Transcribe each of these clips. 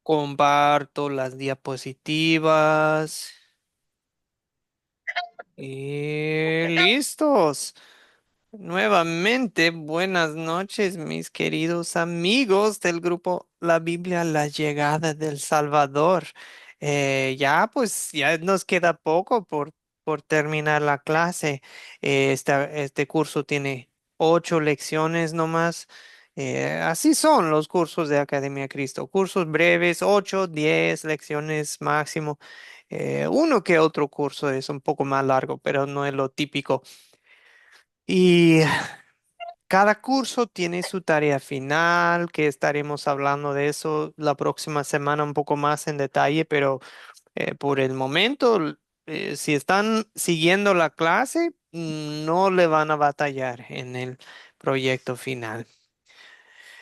Comparto las diapositivas. Y listos. Nuevamente, buenas noches, mis queridos amigos del grupo La Biblia, la llegada del Salvador. Ya, pues, ya nos queda poco por terminar la clase. Este curso tiene 8 lecciones nomás. Así son los cursos de Academia Cristo. Cursos breves, 8, 10 lecciones máximo. Uno que otro curso es un poco más largo, pero no es lo típico. Y cada curso tiene su tarea final, que estaremos hablando de eso la próxima semana un poco más en detalle, pero por el momento, si están siguiendo la clase, no le van a batallar en el proyecto final.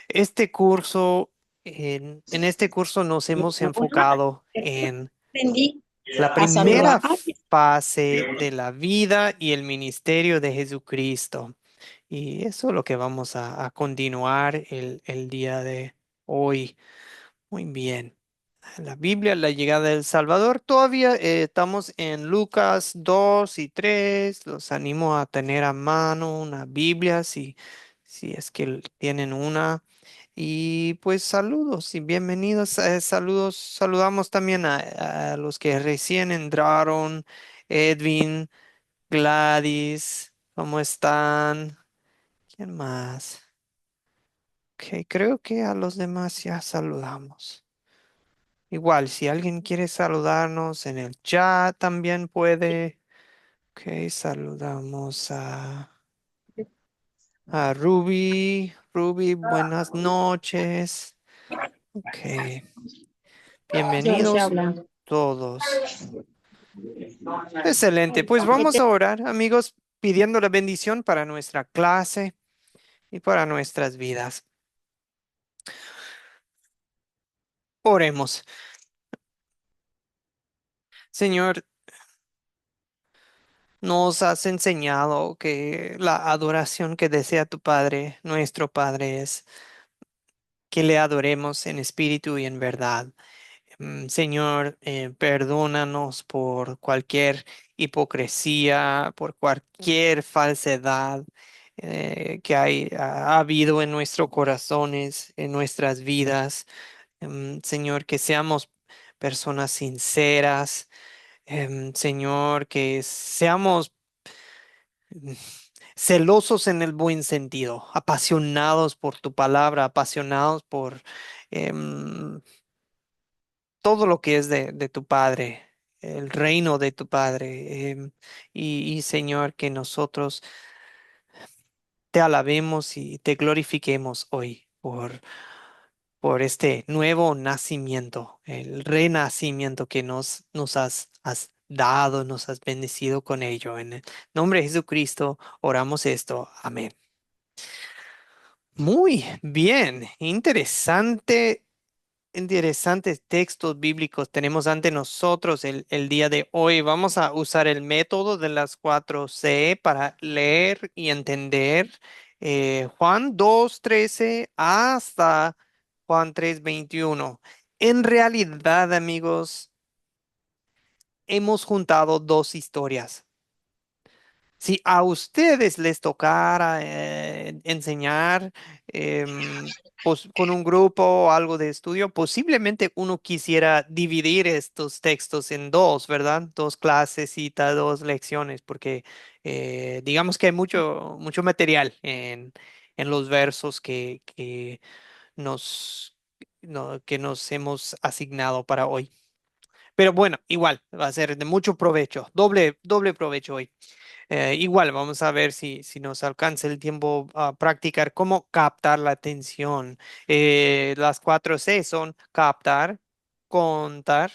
Este curso, en este curso nos hemos enfocado en Aprendí la a primera saludar. fase de la vida y el ministerio de Jesucristo. Y eso es lo que vamos a continuar el día de hoy. Muy bien. La Biblia, la llegada del Salvador. Todavía estamos en Lucas 2 y 3. Los animo a tener a mano una Biblia si es que tienen una. Y pues saludos y bienvenidos. Saludos, saludamos también a los que recién entraron. Edwin, Gladys, ¿cómo están? ¿Quién más? Ok, creo que a los demás ya saludamos. Igual, si alguien quiere saludarnos en el chat, también puede. Ok, saludamos a Ruby. Ruby, buenas noches. Ok, Yo no sé bienvenidos hablar. todos. Excelente, pues vamos a orar, amigos, pidiendo la bendición para nuestra clase y para nuestras vidas. Oremos. Señor, nos has enseñado que la adoración que desea tu Padre, nuestro Padre, es que le adoremos en espíritu y en verdad. Señor, perdónanos por cualquier hipocresía, por cualquier falsedad ha habido en nuestros corazones, en nuestras vidas. Señor, que seamos personas sinceras. Señor, que seamos mm, celosos en el buen sentido, apasionados por tu palabra, apasionados por em, todo lo que es de tu Padre, el reino de tu Padre. Y Señor, que nosotros te alabemos y te glorifiquemos hoy por este nuevo nacimiento, el renacimiento que nos has dado, nos has bendecido con ello. En el nombre de Jesucristo oramos esto. Amén. Muy bien, interesantes textos bíblicos tenemos ante nosotros el día de hoy. Vamos a usar el método de las 4C para leer y entender Juan 2:13 hasta Juan 3:21. En realidad, amigos, hemos juntado dos historias. Si a ustedes les tocara enseñar con un grupo o algo de estudio, posiblemente uno quisiera dividir estos textos en dos, ¿verdad? Dos clasecitas, dos lecciones, porque digamos que hay mucho material en los versos que nos, que nos hemos asignado para hoy. Pero bueno, igual, va a ser de mucho provecho, doble provecho hoy. Igual, vamos a ver si nos alcanza el tiempo a practicar cómo captar la atención. Las 4C son captar, contar,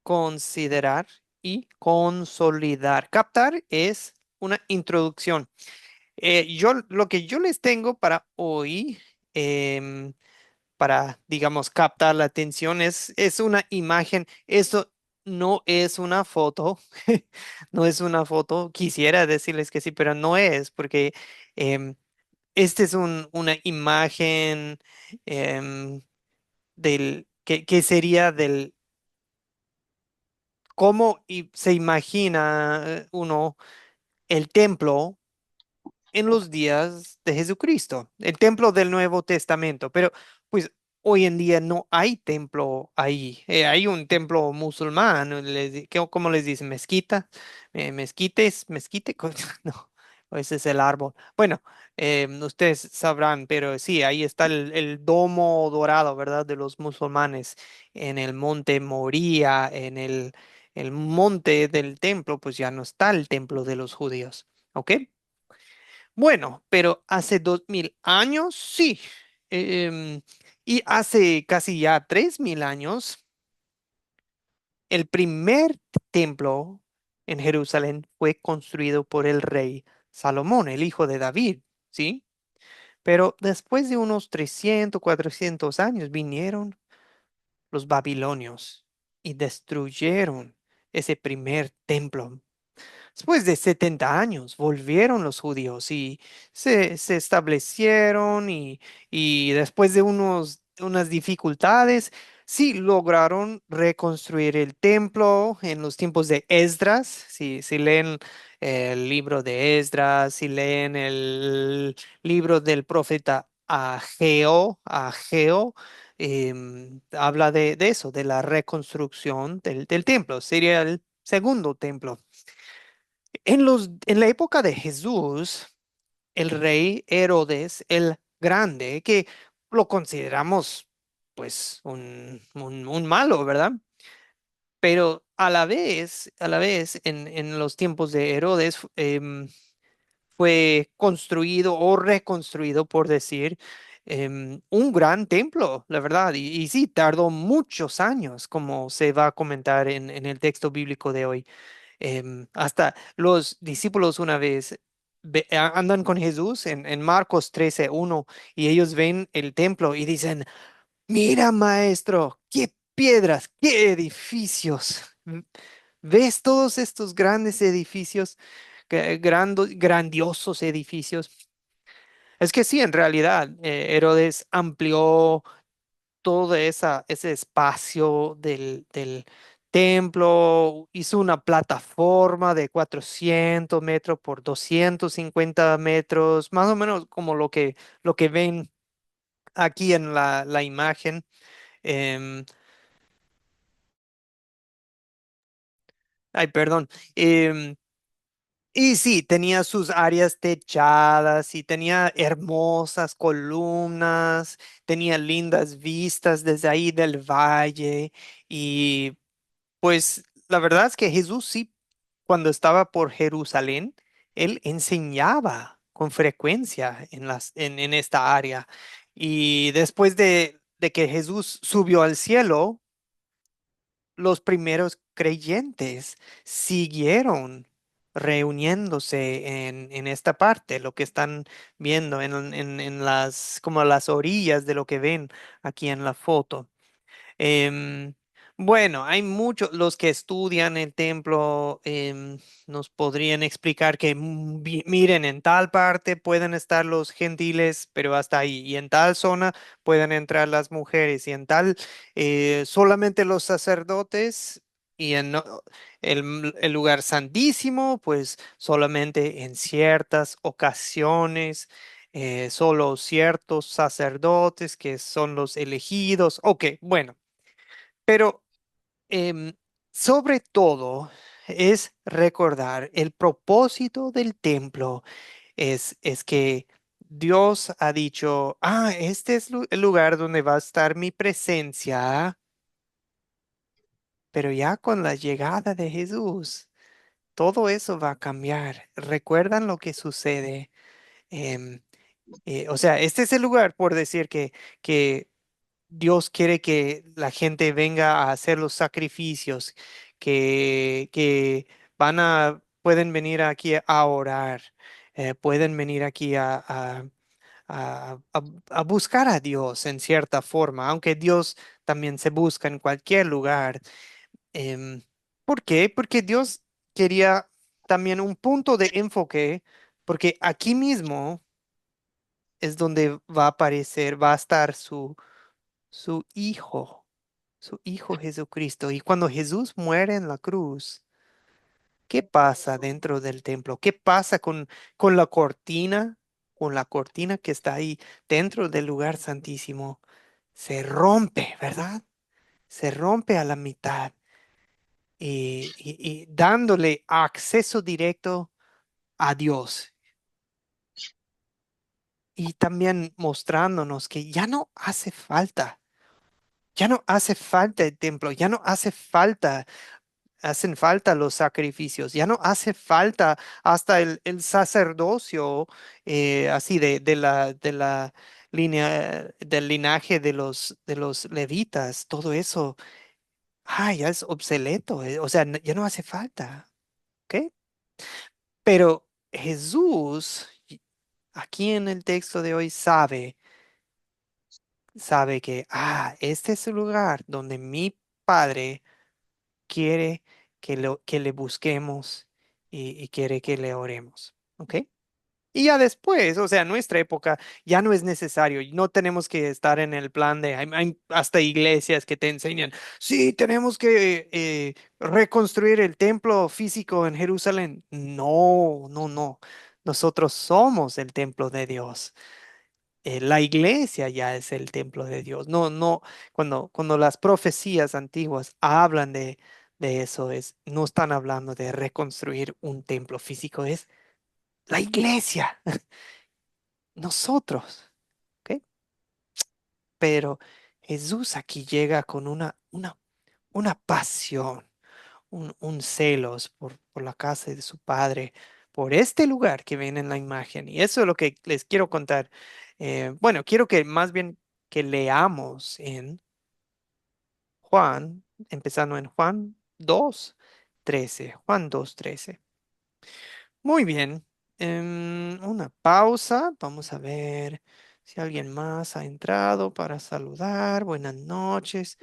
considerar y consolidar. Captar es una introducción. Lo que yo les tengo para hoy, em, para, digamos, captar la atención. Es una imagen. Eso no es una foto. No es una foto. Quisiera decirles que sí, pero no es, porque em, este es una imagen em, ¿Qué sería del cómo se imagina uno el templo en los días de Jesucristo, el templo del Nuevo Testamento? Pero pues hoy en día no hay templo ahí. Hay un templo musulmán, ¿cómo les dicen? Mezquita, mezquites, mezquite, no, ese es el árbol. Bueno, ustedes sabrán, pero sí, ahí está el domo dorado, ¿verdad? De los musulmanes en el monte Moría, en el monte del templo, pues ya no está el templo de los judíos. ¿Ok? Bueno, pero hace 2000 años, sí. Em, y hace casi ya 3000 años, el primer templo en Jerusalén fue construido por el rey Salomón, el hijo de David, ¿sí? Pero después de unos 300, 400 años vinieron los babilonios y destruyeron ese primer templo. Después de 70 años volvieron los judíos y se establecieron y después de unas dificultades, sí lograron reconstruir el templo en los tiempos de Esdras. Si leen el libro de Esdras, si leen el libro del profeta Ageo, habla de eso, de la reconstrucción del templo. Sería el segundo templo. En la época de Jesús, el rey Herodes el Grande, que lo consideramos pues un malo, ¿verdad? Pero a la vez, en los tiempos de Herodes, fue construido o reconstruido, por decir, un gran templo, la verdad. Y sí, tardó muchos años, como se va a comentar en el texto bíblico de hoy. Hasta los discípulos una vez andan con Jesús en Marcos 13:1 y ellos ven el templo y dicen, mira, maestro, qué piedras, qué edificios. ¿Ves todos estos grandes edificios, grandiosos edificios? Es que sí, en realidad, Herodes amplió todo ese espacio del templo, hizo una plataforma de 400 metros por 250 metros, más o menos como lo que ven aquí en la imagen. Em, Ay, perdón. em, Y sí, tenía sus áreas techadas y tenía hermosas columnas, tenía lindas vistas desde ahí del valle. Y pues la verdad es que Jesús sí, cuando estaba por Jerusalén, él enseñaba con frecuencia en esta área. Y después de que Jesús subió al cielo, los primeros creyentes siguieron reuniéndose en esta parte, lo que están viendo en como las orillas de lo que ven aquí en la foto. Em, bueno, hay muchos, los que estudian el templo nos podrían explicar que miren, en tal parte pueden estar los gentiles, pero hasta ahí, y en tal zona pueden entrar las mujeres, y en tal solamente los sacerdotes, y en el lugar santísimo, pues solamente en ciertas ocasiones. Solo ciertos sacerdotes que son los elegidos. Ok, bueno. Pero sobre todo es recordar el propósito del templo es que Dios ha dicho, este es el lugar donde va a estar mi presencia, pero ya con la llegada de Jesús, todo eso va a cambiar. ¿Recuerdan lo que sucede? Em, o sea, este es el lugar, por decir que Dios quiere que la gente venga a hacer los sacrificios, que pueden venir aquí a orar, pueden venir aquí a buscar a Dios en cierta forma, aunque Dios también se busca en cualquier lugar. Em, ¿Por qué? Porque Dios quería también un punto de enfoque, porque aquí mismo es donde va a aparecer, va a estar su hijo. su Hijo Jesucristo. Y cuando Jesús muere en la cruz, ¿qué pasa dentro del templo? ¿Qué pasa con la cortina? Con la cortina que está ahí dentro del lugar santísimo. Se rompe, ¿verdad? Se rompe a la mitad y dándole acceso directo a Dios. Y también mostrándonos que ya no hace falta. Ya no hace falta el templo, ya no hacen falta los sacrificios, ya no hace falta hasta el sacerdocio, así de la línea, del linaje de los levitas, todo eso, ya es obsoleto, o sea, ya no hace falta, ¿ok? Pero Jesús, aquí en el texto de hoy, sabe que, este es el lugar donde mi Padre quiere que le busquemos y quiere que le oremos. ¿Ok? Y ya después, o sea, en nuestra época ya no es necesario, y no tenemos que estar en el plan de, hay hasta iglesias que te enseñan, sí, tenemos que reconstruir el templo físico en Jerusalén. No, no, no. Nosotros somos el templo de Dios. La iglesia ya es el templo de Dios. No, no, cuando las profecías antiguas hablan de eso, no están hablando de reconstruir un templo físico, es la iglesia, nosotros, ¿ok? Pero Jesús aquí llega con una pasión, un celos por la casa de su padre, por este lugar que ven en la imagen. Y eso es lo que les quiero contar. Bueno, quiero que más bien que leamos en Juan, empezando en Juan 2:13. Juan 2:13. Muy bien. Una pausa. Vamos a ver si alguien más ha entrado para saludar. Buenas noches.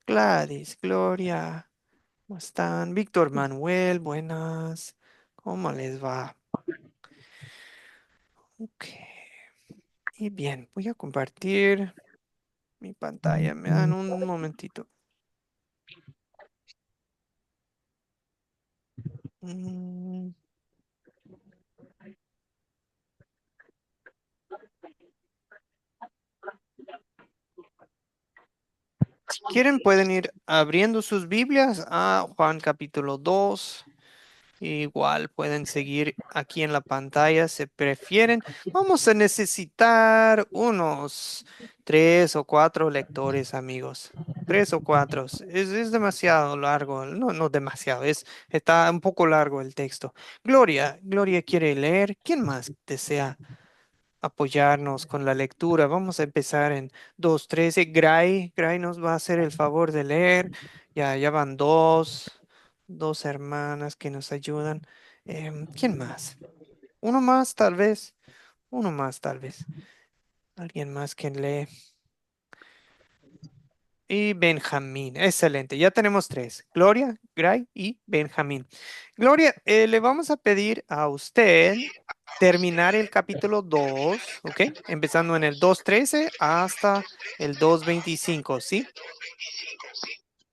Gladys, Gloria, ¿cómo están? Víctor Manuel, buenas. ¿Cómo les va? Ok. Y bien, voy a compartir mi pantalla. Me dan un momentito. Mm, Si quieren, pueden ir abriendo sus Biblias a Juan capítulo 2. Igual pueden seguir aquí en la pantalla si prefieren. Vamos a necesitar unos 3 o 4 lectores, amigos. 3 o 4. Es demasiado largo. No, no demasiado. Está un poco largo el texto. Gloria quiere leer. ¿Quién más desea apoyarnos con la lectura? Vamos a empezar en 2:13. Gray nos va a hacer el favor de leer. Ya van dos hermanas que nos ayudan. ¿Quién más? Uno más, tal vez. Uno más, tal vez. Alguien más que lee. Y Benjamín. Excelente. Ya tenemos 3. Gloria, Gray y Benjamín. Gloria, le vamos a pedir a usted terminar el capítulo 2, ¿ok? Empezando en el 2:13 hasta el 2:25, ¿sí?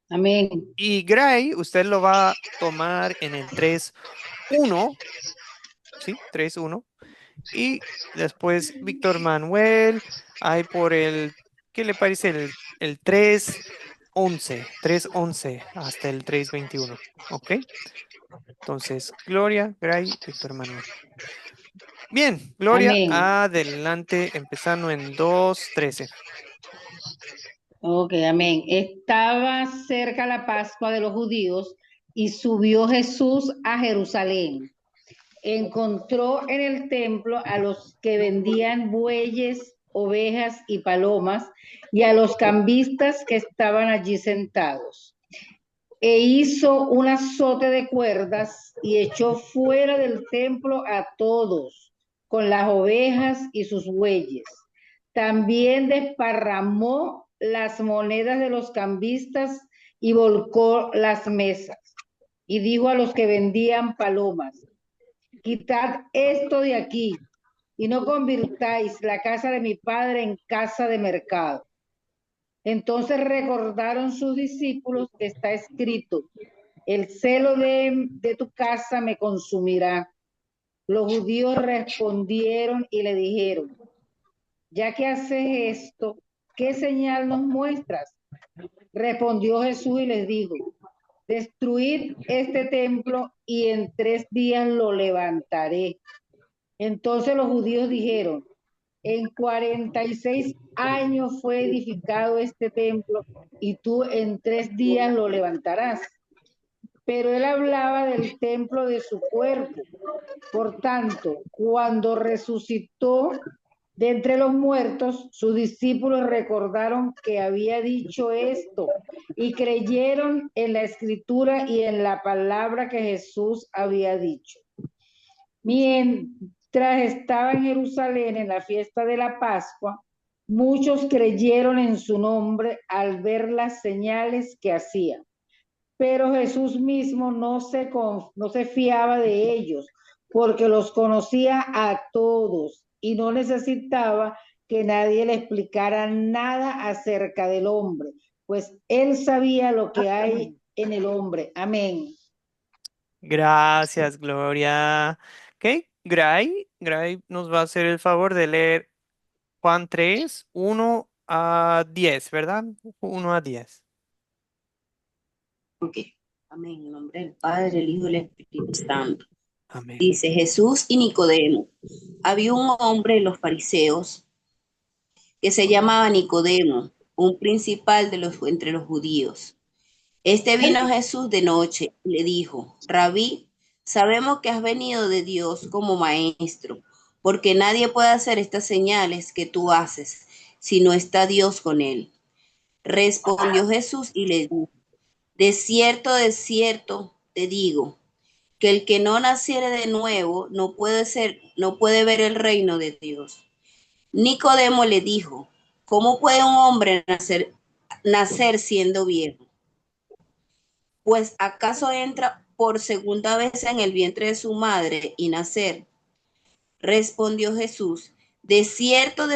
Amén. Y Gray, usted lo va a tomar en el 3:1, ¿sí? 3:1. Y después Víctor Manuel, hay por ¿qué le parece el 3:11 hasta el 3:21? ¿Ok? Entonces, Gloria, Gray, Víctor Manuel. Bien, Gloria, Amén. adelante, empezando en 2:13. Ok, amén. Estaba cerca la Pascua de los judíos y subió Jesús a Jerusalén. Encontró en el templo a los que vendían bueyes, ovejas y palomas y a los cambistas que estaban allí sentados. E hizo un azote de cuerdas y echó fuera del templo a todos, con las ovejas y sus bueyes. También desparramó las monedas de los cambistas y volcó las mesas. Y dijo a los que vendían palomas, quitad esto de aquí y no convirtáis la casa de mi padre en casa de mercado. Entonces recordaron sus discípulos que está escrito, el celo de tu casa me consumirá. Los judíos respondieron y le dijeron, ya que haces esto, ¿qué señal nos muestras? Respondió Jesús y les dijo, destruid este templo y en 3 días lo levantaré. Entonces los judíos dijeron, en 46 años fue edificado este templo y tú en 3 días lo levantarás. Pero él hablaba del templo de su cuerpo. Por tanto, cuando resucitó de entre los muertos, sus discípulos recordaron que había dicho esto y creyeron en la escritura y en la palabra que Jesús había dicho. Mientras estaba en Jerusalén en la fiesta de la Pascua, muchos creyeron en su nombre al ver las señales que hacía. Pero Jesús mismo no se fiaba de ellos, porque los conocía a todos y no necesitaba que nadie le explicara nada acerca del hombre, pues él sabía lo que hay en el hombre. Amén. Gracias, Gloria. Ok, Gray nos va a hacer el favor de leer Juan 3, 1 a 10, ¿verdad? 1 a 10. Ok. Amén. En nombre del Padre, del Hijo y del Espíritu Santo. Amén. Dice Jesús y Nicodemo. Había un hombre de los fariseos que se llamaba Nicodemo, un principal entre los judíos. Este vino a Jesús de noche y le dijo, Rabí, sabemos que has venido de Dios como maestro, porque nadie puede hacer estas señales que tú haces si no está Dios con él. Respondió Jesús y le dijo, de cierto te digo, que el que no naciere de nuevo no puede ver el reino de Dios. Nicodemo le dijo, ¿cómo puede un hombre nacer siendo viejo? Pues ¿acaso entra por segunda vez en el vientre de su madre y nacer? Respondió Jesús, de cierto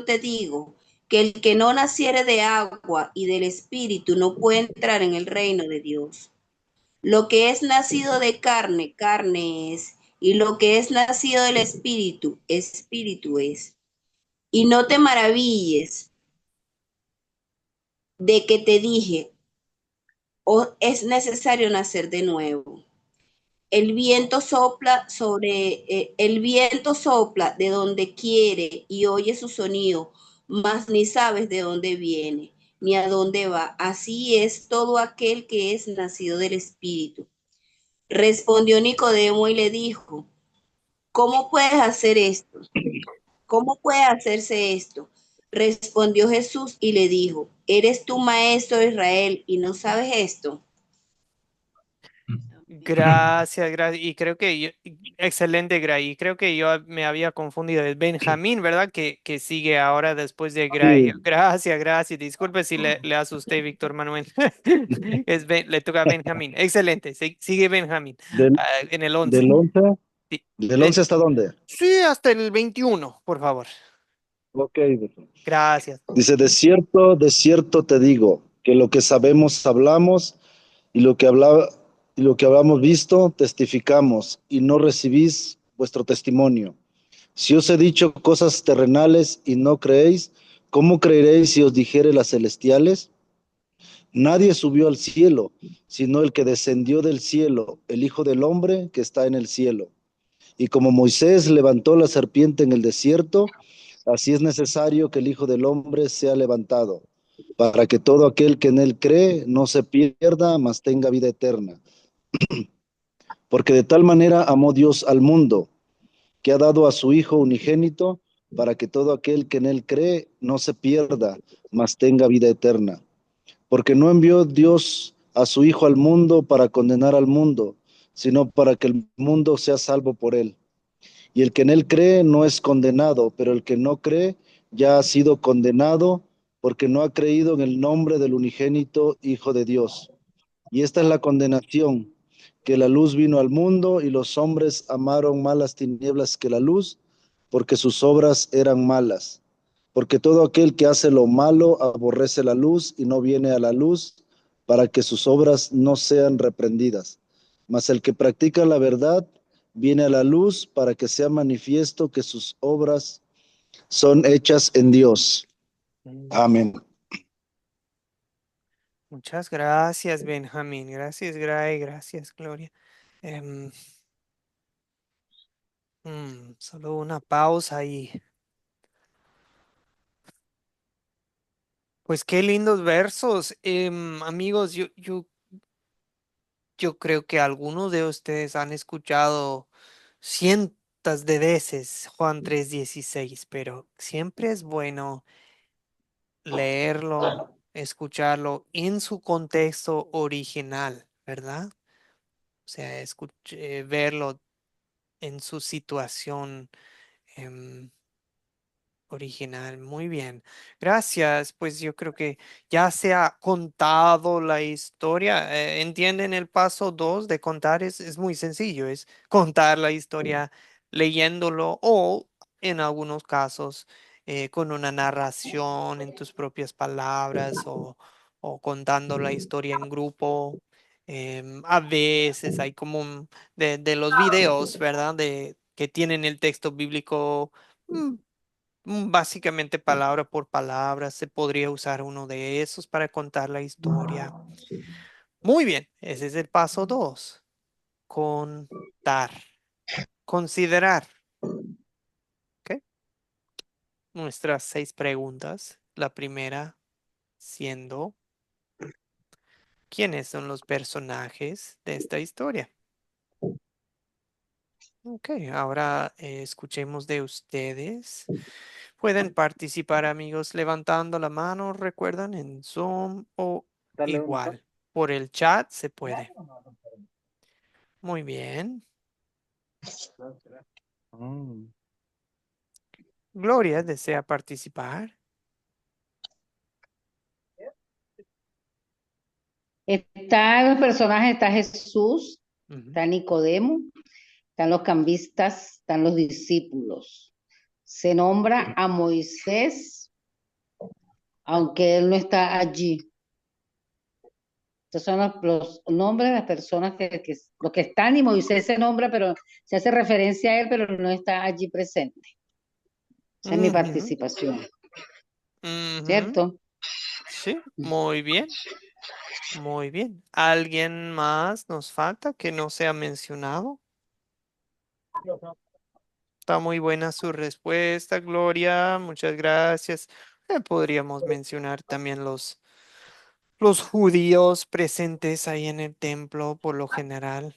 te digo, que el que no naciere de agua y del Espíritu no puede entrar en el reino de Dios. Lo que es nacido de carne, carne es, y lo que es nacido del Espíritu, Espíritu es. Y no te maravilles de que te dije, o es necesario nacer de nuevo. El viento sopla de donde quiere y oye su sonido, mas ni sabes de dónde viene ni a dónde va. Así es todo aquel que es nacido del Espíritu. Respondió Nicodemo y le dijo, ¿cómo puedes hacer esto? ¿Cómo puede hacerse esto? Respondió Jesús y le dijo, ¿eres tú maestro de Israel y no sabes esto? Gracias, gracias. Y creo que excelente, Gray. Y creo que yo me había confundido. Es Benjamín, ¿verdad? Que sigue ahora después de Gray. Sí, Gracias, gracias. Disculpe si le asusté, Víctor Manuel. Le toca a Benjamín. Excelente. Sigue Benjamín. del, En el 11. del 11, Sí, ¿del 11 hasta dónde? sí, hasta el 21, por favor. Ok. Gracias. Dice, de cierto te digo, que lo que sabemos hablamos y y lo que hablamos visto testificamos y no recibís vuestro testimonio. Si os he dicho cosas terrenales y no creéis, ¿cómo creeréis si os dijere las celestiales? Nadie subió al cielo, sino el que descendió del cielo, el Hijo del Hombre que está en el cielo. Y como Moisés levantó la serpiente en el desierto, así es necesario que el Hijo del Hombre sea levantado, para que todo aquel que en él cree no se pierda, mas tenga vida eterna. Porque de tal manera amó Dios al mundo, que ha dado a su Hijo unigénito, para que todo aquel que en él cree no se pierda, mas tenga vida eterna. Porque no envió Dios a su Hijo al mundo para condenar al mundo, sino para que el mundo sea salvo por él. Y el que en él cree no es condenado, pero el que no cree ya ha sido condenado porque no ha creído en el nombre del unigénito Hijo de Dios. Y esta es la condenación, que la luz vino al mundo y los hombres amaron más las tinieblas que la luz, porque sus obras eran malas. porque todo aquel que hace lo malo aborrece la luz y no viene a la luz para que sus obras no sean reprendidas. Mas el que practica la verdad viene a la luz para que sea manifiesto que sus obras son hechas en Dios. Amén. Muchas gracias, Benjamín. Gracias, Gray. Gracias, Gloria. Em, solo una pausa ahí. Pues qué lindos versos. Amigos, yo creo que algunos de ustedes han escuchado cientos de veces Juan 3:16, pero siempre es bueno leerlo, escucharlo en su contexto original, ¿verdad? O sea, verlo en su situación em, original. Muy bien. Gracias. Pues yo creo que ya se ha contado la historia. ¿Entienden el paso 2 de contar? Es muy sencillo. Es contar la historia leyéndolo o en algunos casos con una narración en tus propias palabras o contando la historia en grupo. A veces hay como de los videos, ¿verdad? Que tienen el texto bíblico. mm, Básicamente palabra por palabra, se podría usar uno de esos para contar la historia. Muy bien, ese es el paso 2. Contar, considerar. ¿Ok? Nuestras 6 preguntas. La primera siendo, ¿quiénes son los personajes de esta historia? Ok, ahora escuchemos de ustedes. Pueden participar, amigos, levantando la mano, recuerdan, en Zoom o igual. Por el chat se puede. Muy bien. Gloria desea participar. Están los personajes, está Jesús, Ujú. está Nicodemo, están los cambistas, están los discípulos. Se nombra a Moisés, aunque él no está allí. Estos son los nombres de las personas los que están, y Moisés se nombra, pero se hace referencia a él, pero no está allí presente. Esa es mi Ujú, participación, ujú. ¿cierto? Sí, muy bien, muy bien. ¿Alguien más nos falta que no se ha mencionado? Está muy buena su respuesta, Gloria. Muchas gracias. Podríamos mencionar también los judíos presentes ahí en el templo por lo general.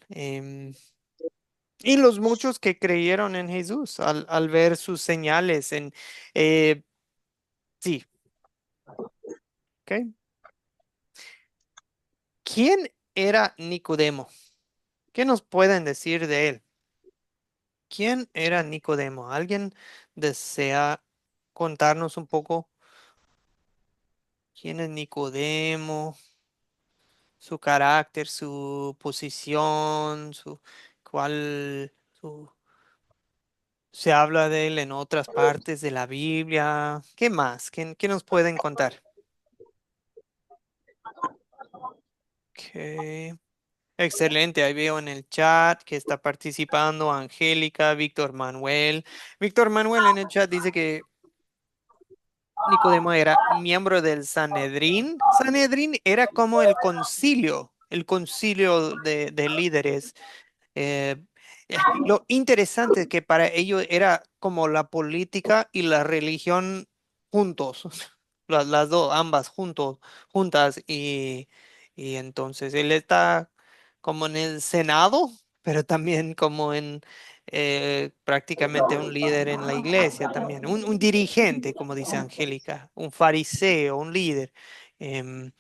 Y los muchos que creyeron en Jesús al ver sus señales eh, sí, ¿ok? ¿Quién era Nicodemo? ¿Qué nos pueden decir de él? ¿Quién era Nicodemo? ¿Alguien desea contarnos un poco quién es Nicodemo, su carácter, su posición, cuál, su, se habla de él en otras partes de la Biblia? ¿Qué más? ¿Qué nos pueden contar? Ok. Excelente, ahí veo en el chat que está participando Angélica, Víctor Manuel. Víctor Manuel en el chat dice que Nicodemo era miembro del Sanedrín. Sanedrín era como el concilio de líderes. Eh, lo interesante es que para ellos era como la política y la religión juntos, las dos, ambas juntas, y entonces él está como en el Senado, pero también como en prácticamente un líder en la iglesia también, un dirigente, como dice Angélica, un fariseo, un líder. Em,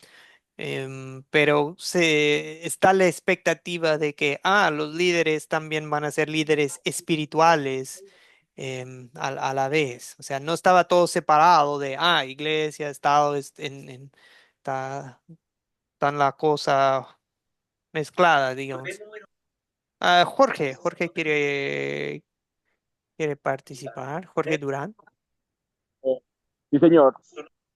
pero está la expectativa de que los líderes también van a ser líderes espirituales a la vez. O sea, no estaba todo separado de, iglesia, Estado, está, tan la cosa mezclada, digamos. Jorge quiere participar. Jorge Durán. Sí, señor.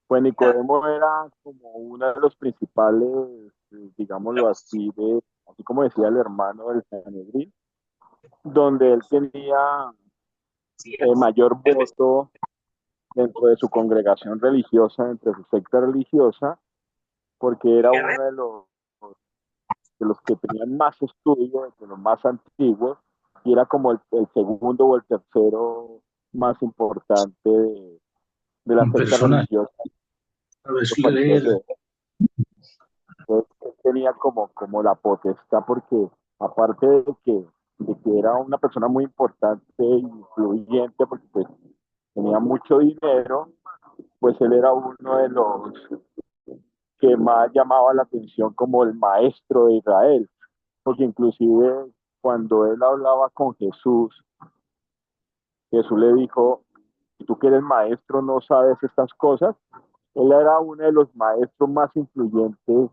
Pues Nicodemo era como uno de los principales, digámoslo así, así como decía el hermano del Sanedrín, donde él tenía mayor voto dentro de su congregación religiosa, entre su secta religiosa, porque era uno de los que tenían más estudios, de los más antiguos, y era como el segundo o el tercero más importante de la Un secta personaje. religiosa, A ver los si fariseos. leer. Entonces, él tenía como la potestad, porque aparte de que era una persona muy importante e influyente, porque pues, tenía mucho dinero, pues él era uno de los que más llamaba la atención como el maestro de Israel, porque inclusive cuando él hablaba con Jesús, Jesús le dijo, si tú que eres maestro no sabes estas cosas, él era uno de los maestros más influyentes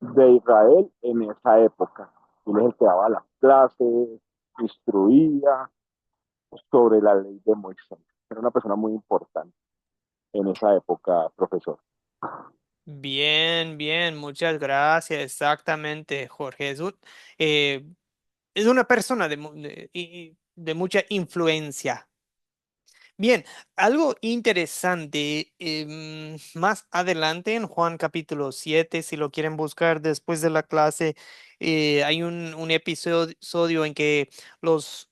de Israel en esa época. Él es el que daba las clases, instruía sobre la ley de Moisés. Era una persona muy importante en esa época, profesor. Bien, bien, muchas gracias. Exactamente, Jorge. Eh, es una persona de mucha influencia. Bien, algo interesante, más adelante en Juan capítulo 7, si lo quieren buscar después de la clase, hay un episodio en que los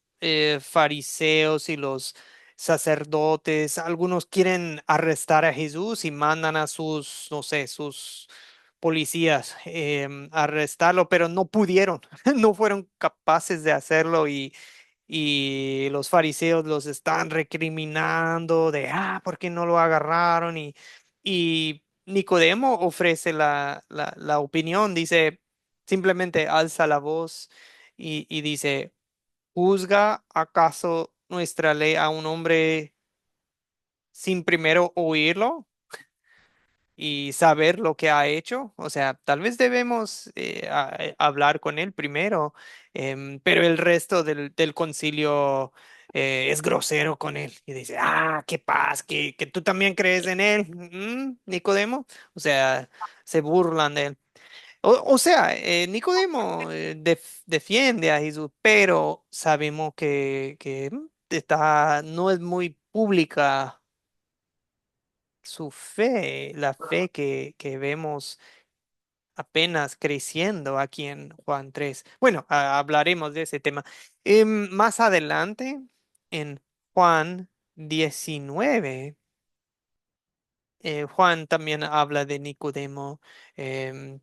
fariseos y los sacerdotes, algunos quieren arrestar a Jesús y mandan a sus, no sé, sus policías a arrestarlo, pero no pudieron, no fueron capaces de hacerlo y los fariseos los están recriminando de, ¿por qué no lo agarraron? Y Nicodemo ofrece la opinión, dice, simplemente alza la voz y dice, ¿juzga acaso nuestra ley a un hombre sin primero oírlo y saber lo que ha hecho? O sea, tal vez debemos hablar con él primero, pero el resto del concilio es grosero con él y dice, qué paz, que tú también crees en él, Nicodemo. O sea, se burlan de él. O sea, Nicodemo defiende a Jesús, pero sabemos que no es muy pública su fe, la fe que vemos apenas creciendo aquí en Juan 3. Bueno, hablaremos de ese tema. Más adelante, en Juan 19, Juan también habla de Nicodemo, em,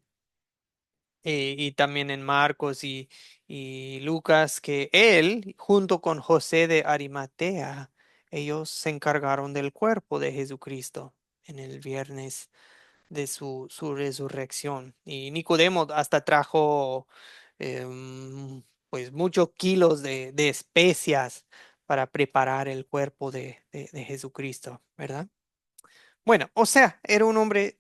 y también en Marcos y Lucas, que él, junto con José de Arimatea, ellos se encargaron del cuerpo de Jesucristo en el viernes de su resurrección. Y Nicodemo hasta trajo pues muchos kilos de especias para preparar el cuerpo de Jesucristo, ¿verdad? Bueno, o sea, era un hombre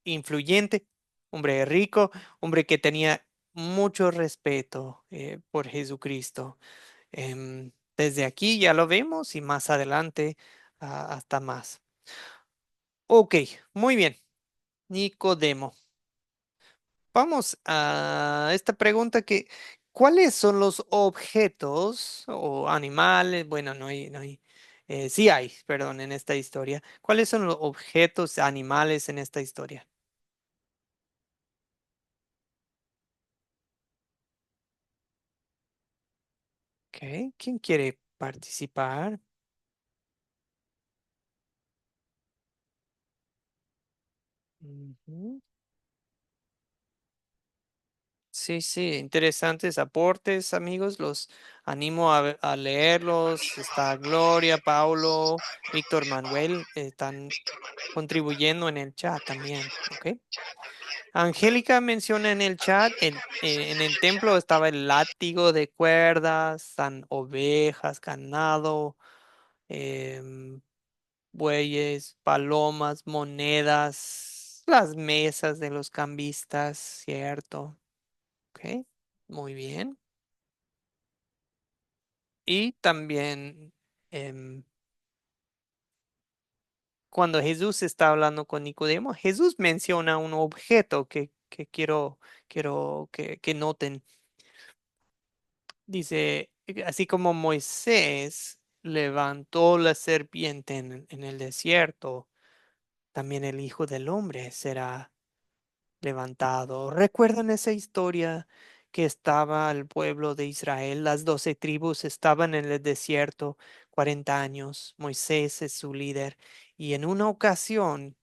influyente, hombre rico, hombre que tenía mucho respeto por Jesucristo. Desde aquí ya lo vemos y más adelante hasta más. Ok, muy bien. Nicodemo. Vamos a esta pregunta ¿cuáles son los objetos o animales? Bueno, sí hay, perdón, en esta historia. ¿Cuáles son los objetos animales en esta historia? Ok, ¿quién quiere participar? Ujú. Sí, sí, interesantes aportes, amigos. Los animo a leerlos. Está Gloria, Paulo, Víctor Manuel, están contribuyendo en el chat también, ¿ok? Angélica menciona en el chat, en el templo estaba el látigo de cuerdas, están ovejas, ganado, em, bueyes, palomas, monedas, las mesas de los cambistas, ¿cierto? Ok, muy bien. Y también, em, cuando Jesús está hablando con Nicodemo, Jesús menciona un objeto que quiero que noten. Dice, así como Moisés levantó la serpiente en el desierto, también el Hijo del Hombre será levantado. ¿Recuerdan esa historia que estaba el pueblo de Israel? Las 12 tribus estaban en el desierto 40 años. Moisés es su líder. Y en una ocasión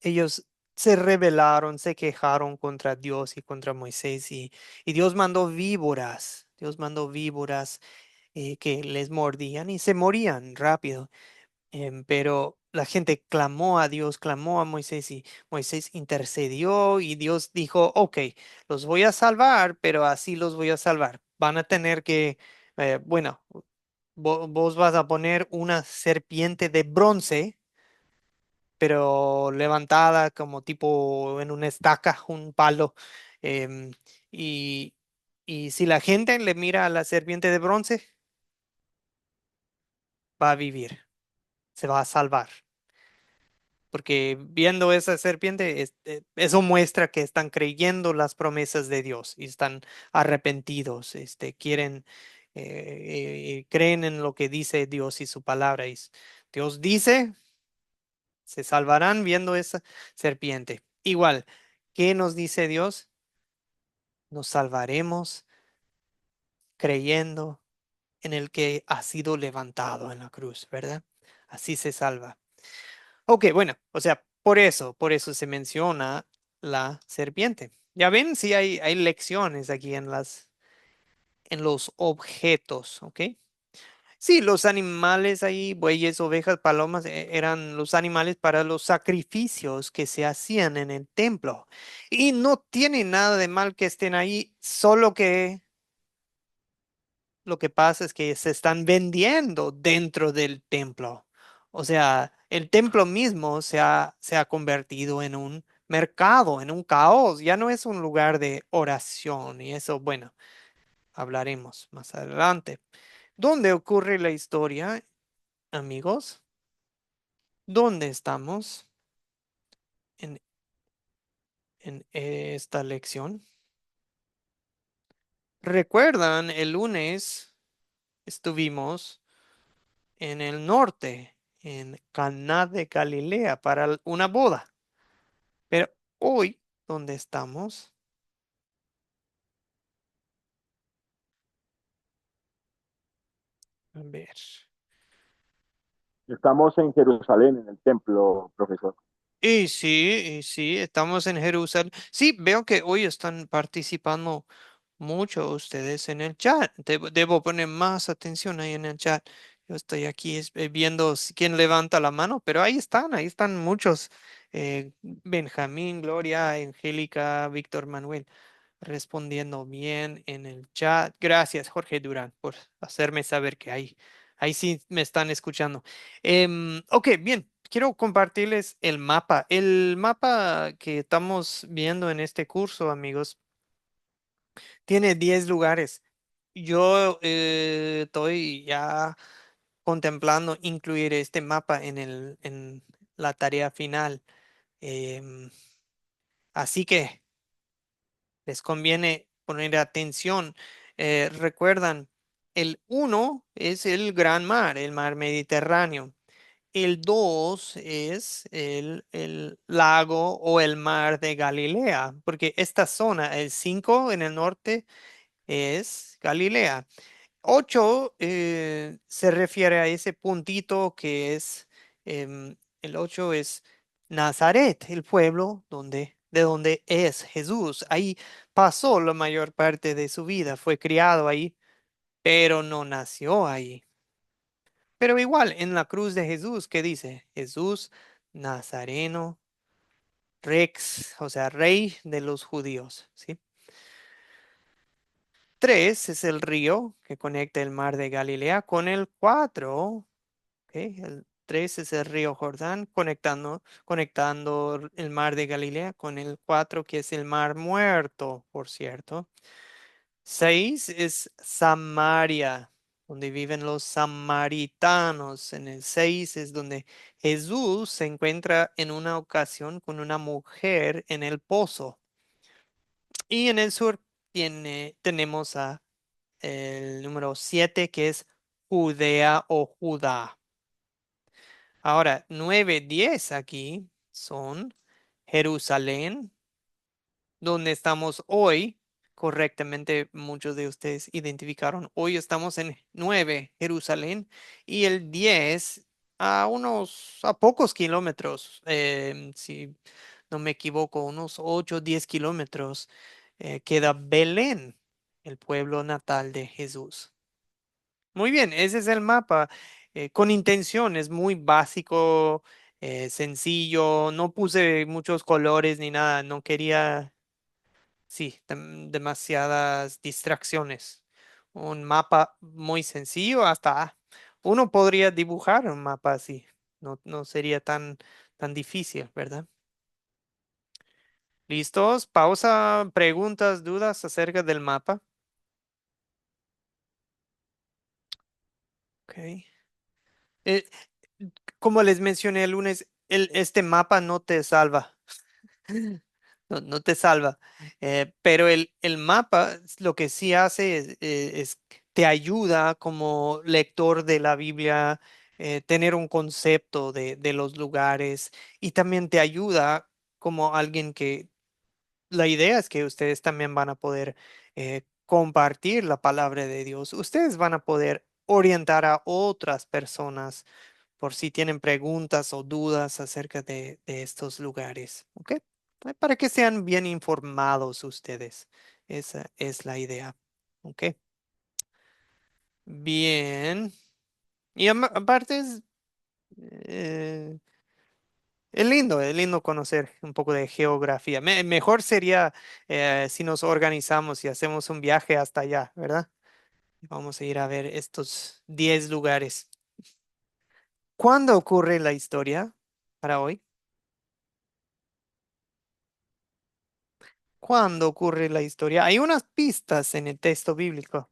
ellos se rebelaron, se quejaron contra Dios y contra Moisés y Dios mandó víboras. Dios mandó víboras que les mordían y se morían rápido. Pero la gente clamó a Dios, clamó a Moisés y Moisés intercedió y Dios dijo, ok, los voy a salvar, pero así los voy a salvar. Van a tener que, bueno, vos vas a poner una serpiente de bronce, pero levantada como tipo en una estaca, un palo. em, y, y si la gente le mira a la serpiente de bronce, va a vivir, se va a salvar. Porque viendo esa serpiente, eso muestra que están creyendo las promesas de Dios y están arrepentidos, quieren, creen en lo que dice Dios y su palabra. Dios dice, se salvarán viendo esa serpiente. Igual, ¿qué nos dice Dios? Nos salvaremos creyendo en el que ha sido levantado en la cruz, ¿verdad? Así se salva. Ok, bueno, o sea, por eso se menciona la serpiente. Ya ven, sí hay lecciones aquí en los objetos, ¿ok? Sí, los animales ahí, bueyes, ovejas, palomas, eran los animales para los sacrificios que se hacían en el templo. Y no tiene nada de mal que estén ahí, solo que lo que pasa es que se están vendiendo dentro del templo. O sea, el templo mismo se ha convertido en un mercado, en un caos. Ya no es un lugar de oración. Y eso, bueno, hablaremos más adelante. ¿Dónde ocurre la historia, amigos? ¿Dónde estamos en, en esta lección? ¿Recuerdan? El lunes estuvimos en el norte, en Caná de Galilea, para una boda. Pero hoy, ¿dónde estamos? A ver. Estamos en Jerusalén, en el templo, profesor. Y sí, estamos en Jerusalén. Sí, veo que hoy están participando mucho ustedes en el chat. Debo poner más atención ahí en el chat. Yo estoy aquí viendo quién levanta la mano, pero ahí están muchos. Benjamín, Gloria, Angélica, Víctor Manuel, respondiendo bien en el chat. Gracias, Jorge Durán, por hacerme saber que ahí sí me están escuchando. Ok, bien. Quiero compartirles el mapa. El mapa que estamos viendo en este curso, amigos, tiene 10 lugares. Yo estoy ya contemplando incluir este mapa en la tarea final. Em, Así que les conviene poner atención. Recuerdan, el uno es el Gran Mar, el mar Mediterráneo. El 2 es el lago o el mar de Galilea, porque esta zona, el 5 en el norte, es Galilea. 8 se refiere a ese puntito que es, el 8 es Nazaret, el pueblo de donde es Jesús. Ahí pasó la mayor parte de su vida, fue criado ahí, pero no nació ahí. Pero igual, en la cruz de Jesús, ¿qué dice? Jesús Nazareno, Rex, o sea, rey de los judíos, ¿sí? 3 es el río que conecta el mar de Galilea con el 4. Ok, el 3 es el río Jordán conectando el mar de Galilea con el 4 que es el mar muerto, por cierto. 6 es Samaria. donde viven los samaritanos. En el 6 es donde Jesús se encuentra en una ocasión con una mujer en el pozo. Y en el sur tenemos a el número 7 que es Judea o Judá. Ahora, 9, 10 aquí son Jerusalén, donde estamos hoy. Correctamente, muchos de ustedes identificaron. Hoy estamos en 9 Jerusalén, y el 10 a pocos kilómetros, si no me equivoco, unos 8 o 10 kilómetros, queda Belén, el pueblo natal de Jesús. Muy bien, ese es el mapa. Con intención, es muy básico, sencillo. No puse muchos colores ni nada. No quería, sí, demasiadas distracciones. Un mapa muy sencillo, hasta uno podría dibujar un mapa así. No sería tan difícil, ¿verdad? ¿Listos? Pausa, preguntas, dudas acerca del mapa. Ok. Eh, Como les mencioné el lunes, este mapa no te salva. No te salva. Pero el mapa lo que sí hace es te ayuda como lector de la Biblia, tener un concepto de los lugares, y también te ayuda como alguien que la idea es que ustedes también van a poder compartir la palabra de Dios. Ustedes van a poder orientar a otras personas por si tienen preguntas o dudas acerca de estos lugares, ¿ok? Para que sean bien informados ustedes. Esa es la idea, ¿ok? Bien. Y aparte eh, es lindo conocer un poco de geografía. Mejor sería si nos organizamos y hacemos un viaje hasta allá, ¿verdad? Vamos a ir a ver estos 10 lugares. ¿Cuándo ocurre la historia para hoy? ¿Cuándo ocurre la historia? Hay unas pistas en el texto bíblico.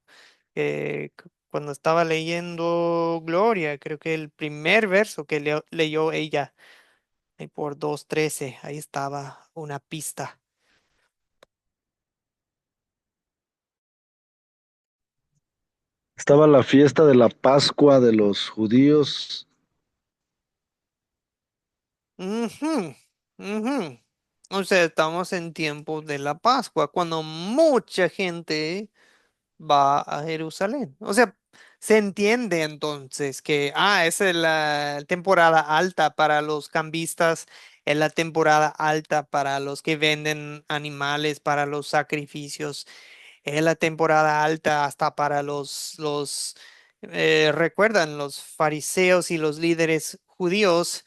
Cuando estaba leyendo Gloria, creo que el primer verso que leyó ella, ahí por 2:13, ahí estaba una pista. Estaba la fiesta de la Pascua de los judíos. Ujú, ujú. O sea, estamos en tiempo de la Pascua, cuando mucha gente va a Jerusalén. O sea, se entiende entonces que, esa es la temporada alta para los cambistas, es la temporada alta para los que venden animales para los sacrificios, es la temporada alta hasta para recuerdan, los fariseos y los líderes judíos.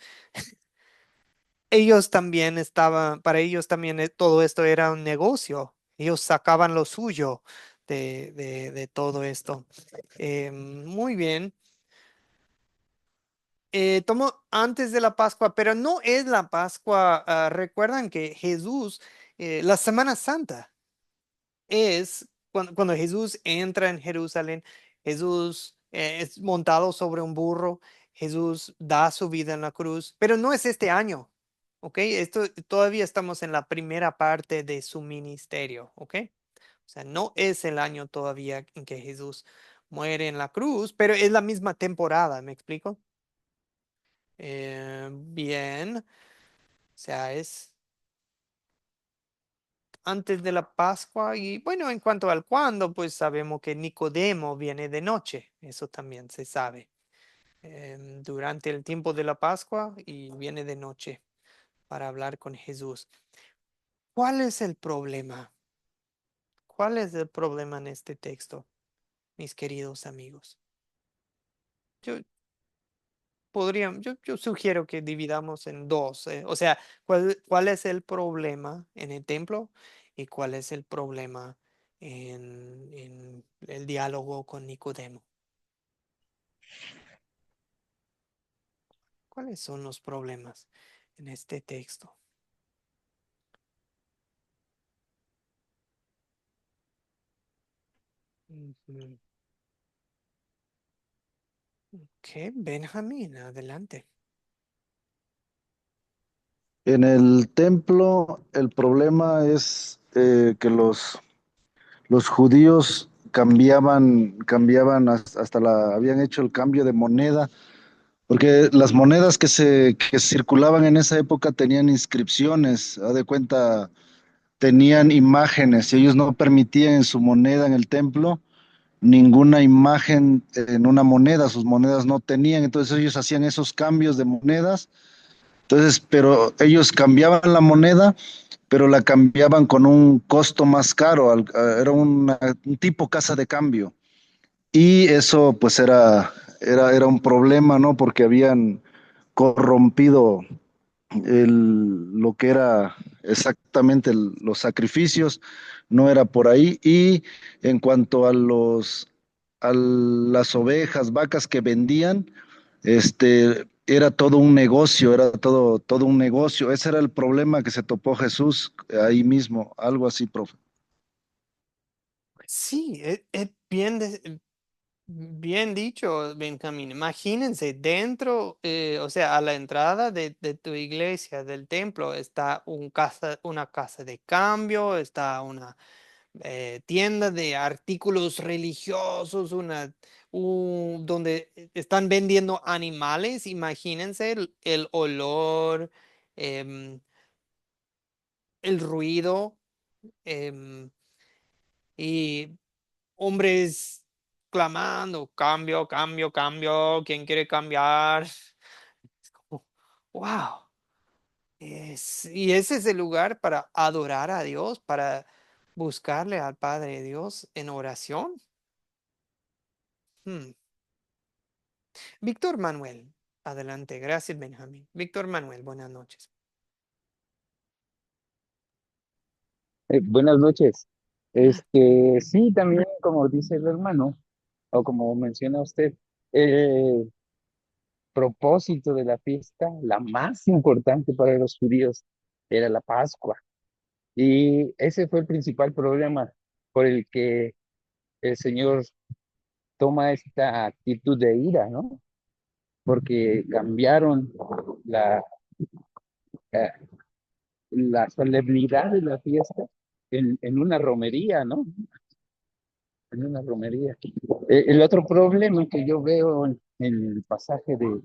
Ellos también estaban, para ellos también todo esto era un negocio. Ellos sacaban lo suyo de todo esto. Muy bien. Tomo antes de la Pascua, pero no es la Pascua. Recuerdan que Jesús, la Semana Santa, es cuando Jesús entra en Jerusalén. Jesús es montado sobre un burro. Jesús da su vida en la cruz, pero no es este año. ¿Ok? Esto todavía estamos en la primera parte de su ministerio. ¿Ok? O sea, no es el año todavía en que Jesús muere en la cruz, pero es la misma temporada. ¿Me explico? Bien. O sea, es antes de la Pascua. Y bueno, en cuanto al cuándo, pues sabemos que Nicodemo viene de noche. Eso también se sabe. Durante el tiempo de la Pascua, y viene de noche para hablar con Jesús. ¿Cuál es el problema? ¿Cuál es el problema en este texto, mis queridos amigos? Yo yo sugiero que dividamos en dos. O sea, ¿cuál es el problema en el templo y cuál es el problema en el diálogo con Nicodemo? ¿Cuáles son los problemas en este texto? Ujú. Ok, Benjamín, adelante. En el templo, el problema es que los judíos hasta habían hecho el cambio de moneda, porque las monedas que circulaban en esa época tenían inscripciones, haz de cuenta, tenían imágenes, y ellos no permitían en su moneda en el templo ninguna imagen en una moneda, sus monedas no tenían, entonces ellos hacían esos cambios de monedas, entonces, pero ellos cambiaban la moneda, pero la cambiaban con un costo más caro, era un tipo casa de cambio. Y eso pues era un problema, ¿no? Porque habían corrompido lo que era exactamente los sacrificios, no era por ahí. Y en cuanto a las ovejas, vacas que vendían, era todo un negocio, era todo un negocio. Ese era el problema que se topó Jesús ahí mismo, algo así, profe. Sí, es bien, bien dicho, Benjamín. Imagínense, dentro, o sea, a la entrada de tu iglesia, del templo, está una casa de cambio, está una tienda de artículos religiosos, donde están vendiendo animales. Imagínense el olor, em, el ruido, em, y hombres clamando, cambio, cambio, cambio, ¿quién quiere cambiar? Es como, wow. Y ese es el lugar para adorar a Dios, para buscarle al Padre Dios en oración. Hmm. Víctor Manuel, adelante. Gracias, Benjamín. Víctor Manuel, buenas noches. Buenas noches. Sí, también como dice el hermano, o como menciona usted, el propósito de la fiesta, la más importante para los judíos, era la Pascua. Y ese fue el principal problema por el que el Señor toma esta actitud de ira, ¿no? Porque cambiaron la, eh, la solemnidad de la fiesta en una romería, ¿no? En una romería. El otro problema que yo veo en el pasaje de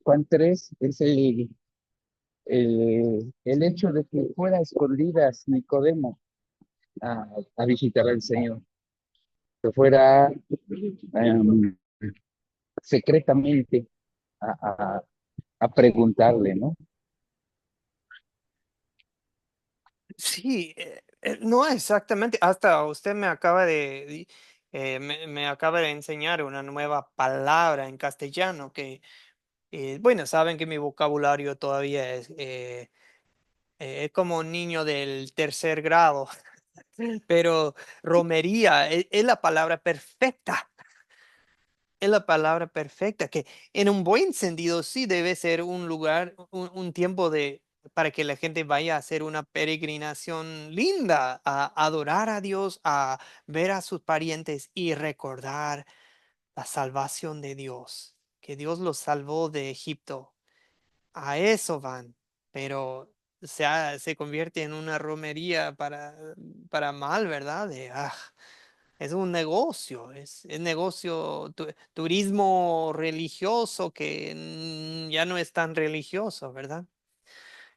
Juan 3 es el hecho de que fuera a escondidas Nicodemo a visitar al Señor, que fuera secretamente a, a, a preguntarle, ¿no? Sí, no exactamente. Hasta usted me acaba me acaba de enseñar una nueva palabra en castellano que, bueno, saben que mi vocabulario todavía es como un niño del tercer grado, pero romería es la palabra perfecta. Es la palabra perfecta, que en un buen sentido sí debe ser un lugar, un tiempo para que la gente vaya a hacer una peregrinación linda, a adorar a Dios, a ver a sus parientes y recordar la salvación de Dios, que Dios los salvó de Egipto. A eso van, pero se convierte en una romería para mal, ¿verdad? Es un negocio, es negocio, turismo religioso que ya no es tan religioso, ¿verdad?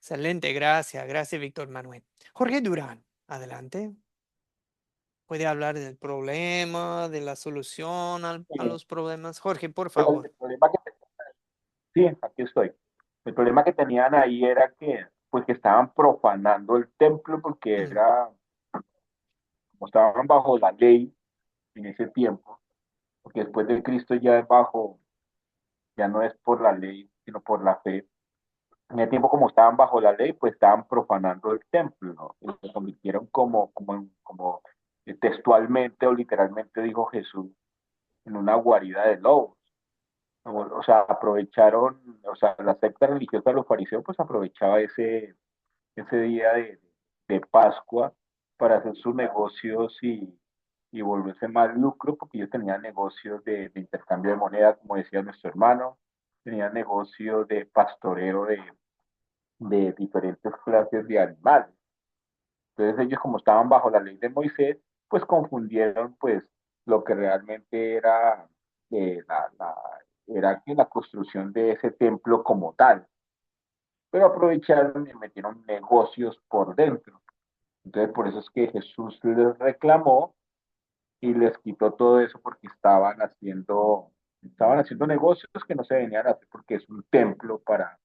Excelente, gracias, gracias, Víctor Manuel. Jorge Durán, adelante. Puede hablar del problema, de la solución a Sí, los problemas. Jorge, por pues favor. el problema sí, aquí estoy. El problema que tenían ahí era que, pues, que estaban profanando el templo porque Mm, era, como estaban bajo la ley en ese tiempo, porque después de Cristo ya es bajo, ya no es por la ley, sino por la fe. En ese tiempo, como estaban bajo la ley, pues estaban profanando el templo, ¿no? Y lo convirtieron como textualmente o literalmente dijo Jesús, en una guarida de lobos. O sea, aprovecharon, o sea, la secta religiosa de los fariseos pues aprovechaba ese día de Pascua para hacer sus negocios y volverse más lucro, porque ellos tenían negocios de intercambio de moneda, como decía nuestro hermano, tenían negocios de pastoreo de diferentes clases de animales. Entonces ellos, como estaban bajo la ley de Moisés, pues confundieron pues lo que realmente era, era que la construcción de ese templo como tal, pero aprovecharon y metieron negocios por dentro. Entonces por eso es que Jesús les reclamó y les quitó todo eso porque estaban haciendo negocios que no se venían a hacer porque es un templo para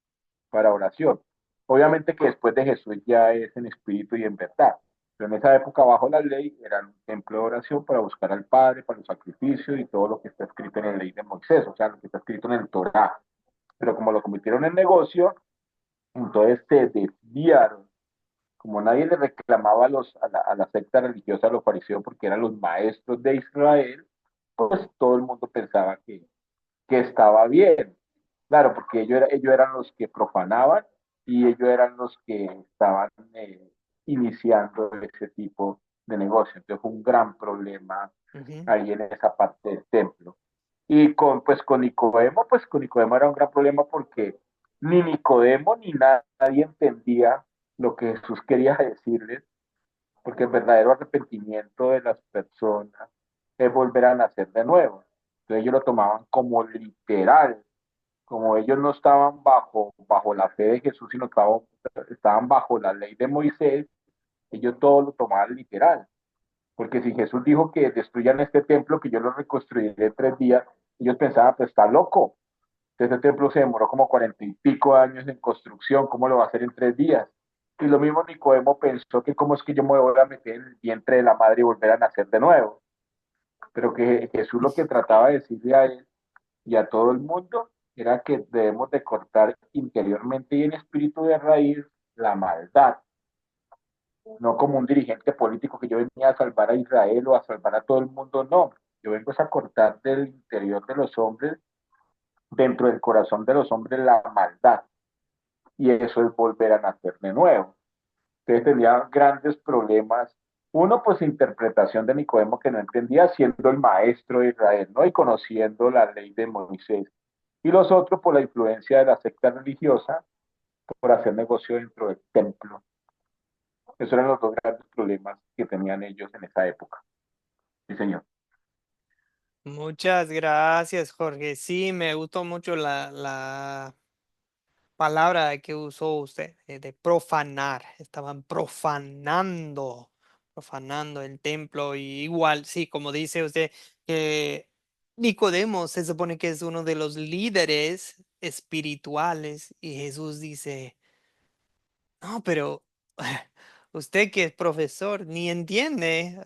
oración. Obviamente que después de Jesús ya es en espíritu y en verdad, pero en esa época bajo la ley era un templo de oración para buscar al Padre, para los sacrificios y todo lo que está escrito en la ley de Moisés, o sea, lo que está escrito en el Torá. Pero como lo convirtieron en negocio, entonces se desviaron. Como nadie le reclamaba a la secta religiosa, a los fariseos, porque eran los maestros de Israel, pues todo el mundo pensaba que estaba bien. Claro, porque ellos eran los que profanaban y ellos eran los que estaban iniciando ese tipo de negocio. Entonces fue un gran problema Ujú. ahí en esa parte del templo. Y con Nicodemo, pues con Nicodemo era un gran problema porque ni Nicodemo ni nadie entendía lo que Jesús quería decirles, porque el verdadero arrepentimiento de las personas es volver a nacer de nuevo. Entonces ellos lo tomaban como literal, como ellos no estaban bajo la fe de Jesús, sino estaban bajo la ley de Moisés, ellos todo lo tomaban literal. Porque si Jesús dijo que destruyan este templo, que yo lo reconstruiré en 3 días, ellos pensaban, pues está loco. Este templo se demoró como 40 y pico años en construcción, ¿cómo lo va a hacer en 3 días? Y lo mismo Nicodemo pensó que cómo es que yo me voy a meter en el vientre de la madre y volver a nacer de nuevo. Pero que Jesús lo que trataba de decirle a él y a todo el mundo era que debemos de cortar interiormente y en espíritu de raíz la maldad, no como un dirigente político que yo venía a salvar a Israel o a salvar a todo el mundo, no, yo vengo a cortar del interior de los hombres, dentro del corazón de los hombres la maldad, y eso es volver a nacer de nuevo. Entonces tenía grandes problemas. Uno, pues interpretación de Nicodemo que no entendía siendo el maestro de Israel, ¿no? Y conociendo la ley de Moisés. Y los otros por la influencia de la secta religiosa, por hacer negocio dentro del templo. Esos eran los dos grandes problemas que tenían ellos en esa época. Sí, señor. Muchas gracias, Jorge. Sí, me gustó mucho la palabra que usó usted, de profanar. Estaban profanando el templo. Y igual, sí, como dice usted, que Nicodemo se supone que es uno de los líderes espirituales y Jesús dice, no, pero usted que es profesor ni entiende,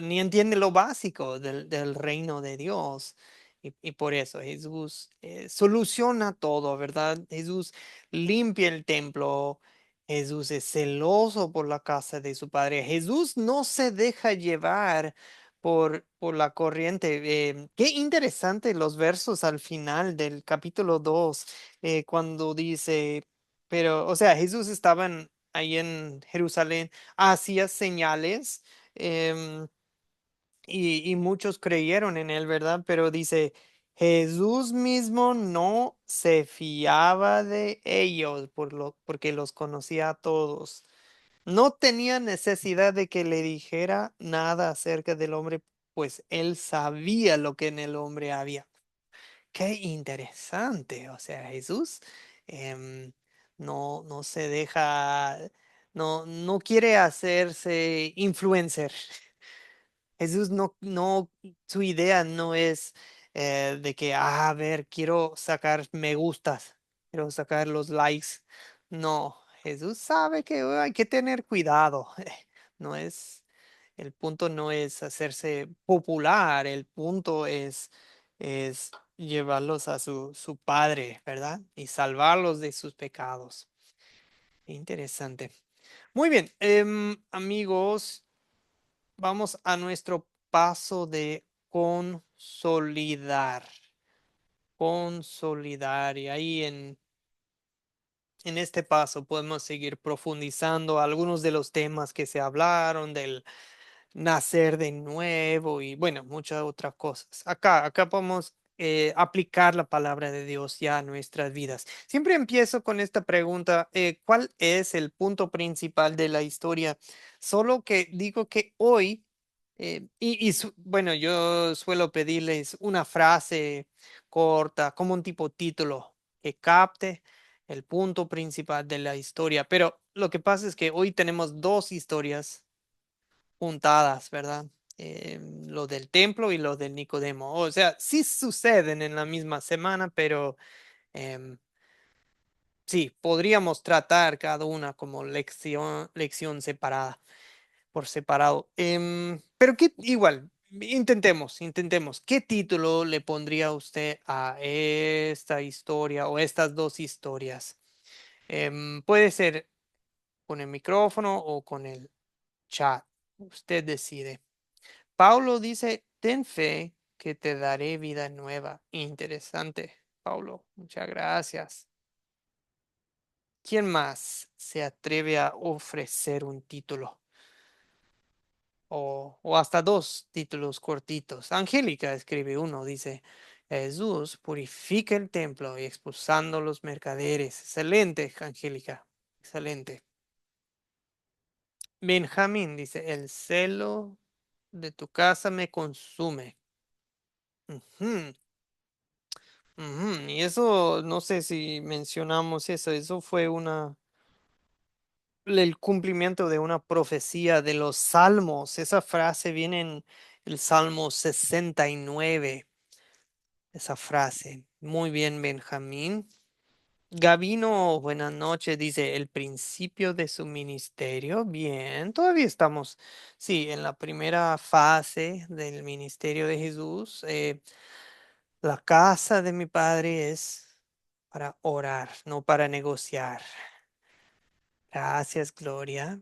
ni entiende lo básico del reino de Dios. Y por eso Jesús soluciona todo, ¿verdad? Jesús limpia el templo. Jesús es celoso por la casa de su padre. Jesús no se deja llevar por la corriente. Qué interesante los versos al final del capítulo 2, cuando dice... Pero, o sea, Jesús estaba ahí en Jerusalén, hacía señales, em, y muchos creyeron en él, ¿verdad? Pero dice, Jesús mismo no se fiaba de ellos porque los conocía a todos. No tenía necesidad de que le dijera nada acerca del hombre, pues él sabía lo que en el hombre había. Qué interesante. O sea, Jesús em, no se deja, no quiere hacerse influencer. Jesús su idea no es de que, a ver, quiero sacar me gustas, quiero sacar los likes. No, Jesús sabe que hay que tener cuidado. No es, el punto no es hacerse popular, el punto es llevarlos a su Padre, ¿verdad? Y salvarlos de sus pecados. Interesante. Muy bien, amigos. Vamos a nuestro paso de consolidar. Consolidar. Y ahí en este paso podemos seguir profundizando algunos de los temas que se hablaron nacer de nuevo y bueno, muchas otras cosas. Acá podemos aplicar la palabra de Dios ya a nuestras vidas. Siempre empiezo con esta pregunta, ¿cuál es el punto principal de la historia? Solo que digo que hoy, bueno, yo suelo pedirles una frase corta, como un tipo título, que capte el punto principal de la historia. Pero lo que pasa es que hoy tenemos dos historias juntadas, ¿verdad? Lo del templo y lo del Nicodemo. O sea, sí suceden en la misma semana, pero em, sí, podríamos tratar cada una como lección separada, por separado. Pero igual, intentemos. ¿Qué título le pondría usted a esta historia o estas dos historias? Puede ser con el micrófono o con el chat. Usted decide. Paulo dice, ten fe que te daré vida nueva. Interesante, Paulo. Muchas gracias. ¿Quién más se atreve a ofrecer un título? O hasta dos títulos cortitos. Angélica escribe uno, dice, Jesús purifica el templo y expulsando los mercaderes. Excelente, Angélica. Excelente. Benjamín dice, el celo de tu casa me consume. Ujú. Ujú. Y eso, no sé si mencionamos eso fue el cumplimiento de una profecía de los Salmos. Esa frase viene en el Salmo 69, esa frase. Muy bien, Benjamín. Gavino, buenas noches, dice el principio de su ministerio. Bien, todavía estamos, sí, en la primera fase del ministerio de Jesús. La casa de mi padre es para orar, no para negociar. Gracias, Gloria.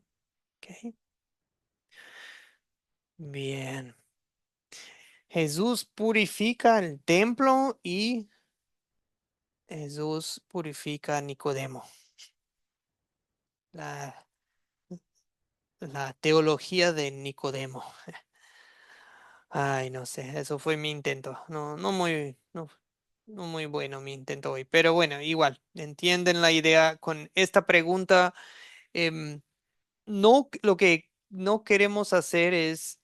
Ok, bien. Jesús purifica el templo y Jesús purifica a Nicodemo. La, la teología de Nicodemo. Ay, no sé, eso fue mi intento. No muy bueno mi intento hoy. Pero bueno, igual, entienden la idea con esta pregunta. em, no, lo que no queremos hacer es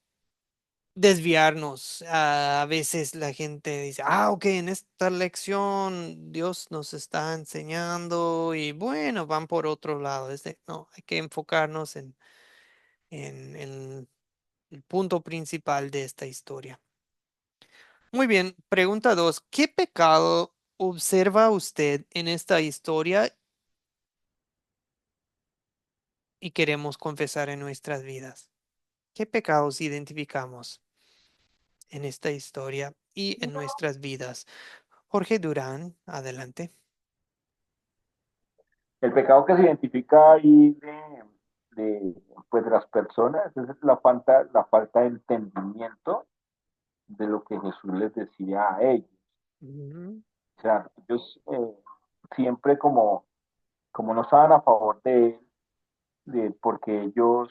desviarnos. A veces la gente dice, ok, en esta lección Dios nos está enseñando y bueno, van por otro lado. No, hay que enfocarnos en el punto principal de esta historia. Muy bien, pregunta 2. ¿Qué pecado observa usted en esta historia y queremos confesar en nuestras vidas? ¿Qué pecados identificamos en esta historia y en nuestras vidas? Jorge Durán, adelante. El pecado que se identifica ahí pues, de las personas es la falta de entendimiento de lo que Jesús les decía a ellos. Ujú. O sea, ellos siempre como no estaban a favor de él, porque ellos,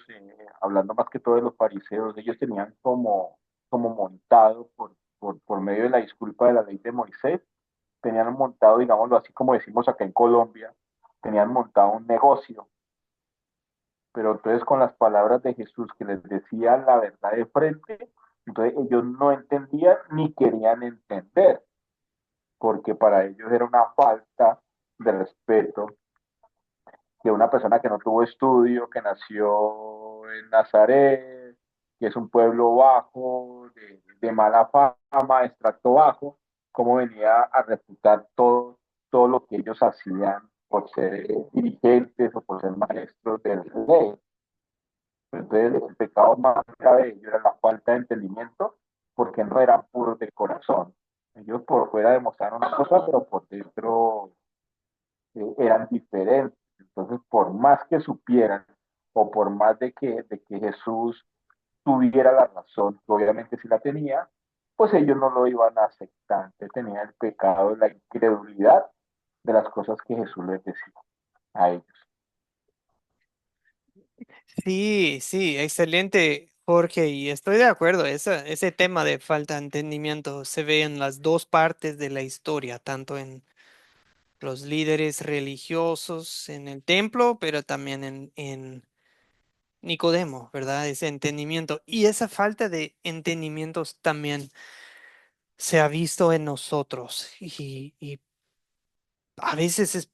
hablando más que todo de los fariseos, ellos tenían como montado por medio de la disculpa de la ley de Moisés, tenían montado, digámoslo así como decimos acá en Colombia, tenían montado un negocio, pero entonces con las palabras de Jesús que les decía la verdad de frente, entonces ellos no entendían ni querían entender, porque para ellos era una falta de respeto que una persona que no tuvo estudio, que nació en Nazaret, que es un pueblo bajo, de mala fama, de extracto bajo, cómo venía a refutar todo lo que ellos hacían por ser dirigentes o por ser maestros de ley. Entonces, el pecado más grave de ellos era la falta de entendimiento, porque no eran puros de corazón. Ellos por fuera demostraron una cosa, pero por dentro eran diferentes. Entonces, por más que supieran o por más de que Jesús tuviera la razón, que obviamente sí la tenía, pues ellos no lo iban a aceptar. Tenían el pecado, la incredulidad de las cosas que Jesús les decía a ellos. Sí, sí, excelente, Jorge, y estoy de acuerdo, ese tema de falta de entendimiento se ve en las dos partes de la historia, tanto en los líderes religiosos en el templo, pero también en Nicodemo, ¿verdad? Ese entendimiento. Y esa falta de entendimientos también se ha visto en nosotros. Y a veces es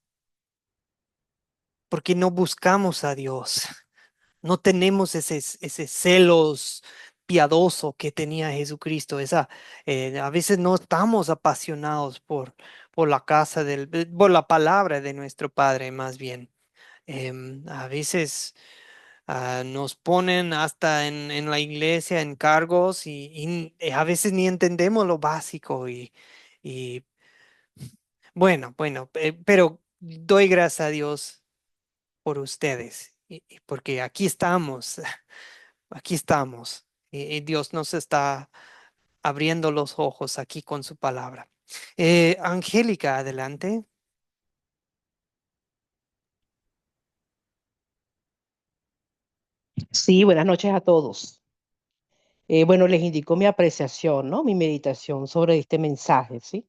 porque no buscamos a Dios. No tenemos ese celos piadoso que tenía Jesucristo. A veces no estamos apasionados por la por la palabra de nuestro Padre, más bien. A veces nos ponen hasta en la iglesia en cargos y a veces ni entendemos lo básico y bueno, pero doy gracias a Dios por ustedes y porque aquí estamos, aquí estamos y Dios nos está abriendo los ojos aquí con su palabra. Angélica, adelante. Sí, buenas noches a todos. Bueno, les indico mi apreciación, ¿no? Mi meditación sobre este mensaje, ¿sí?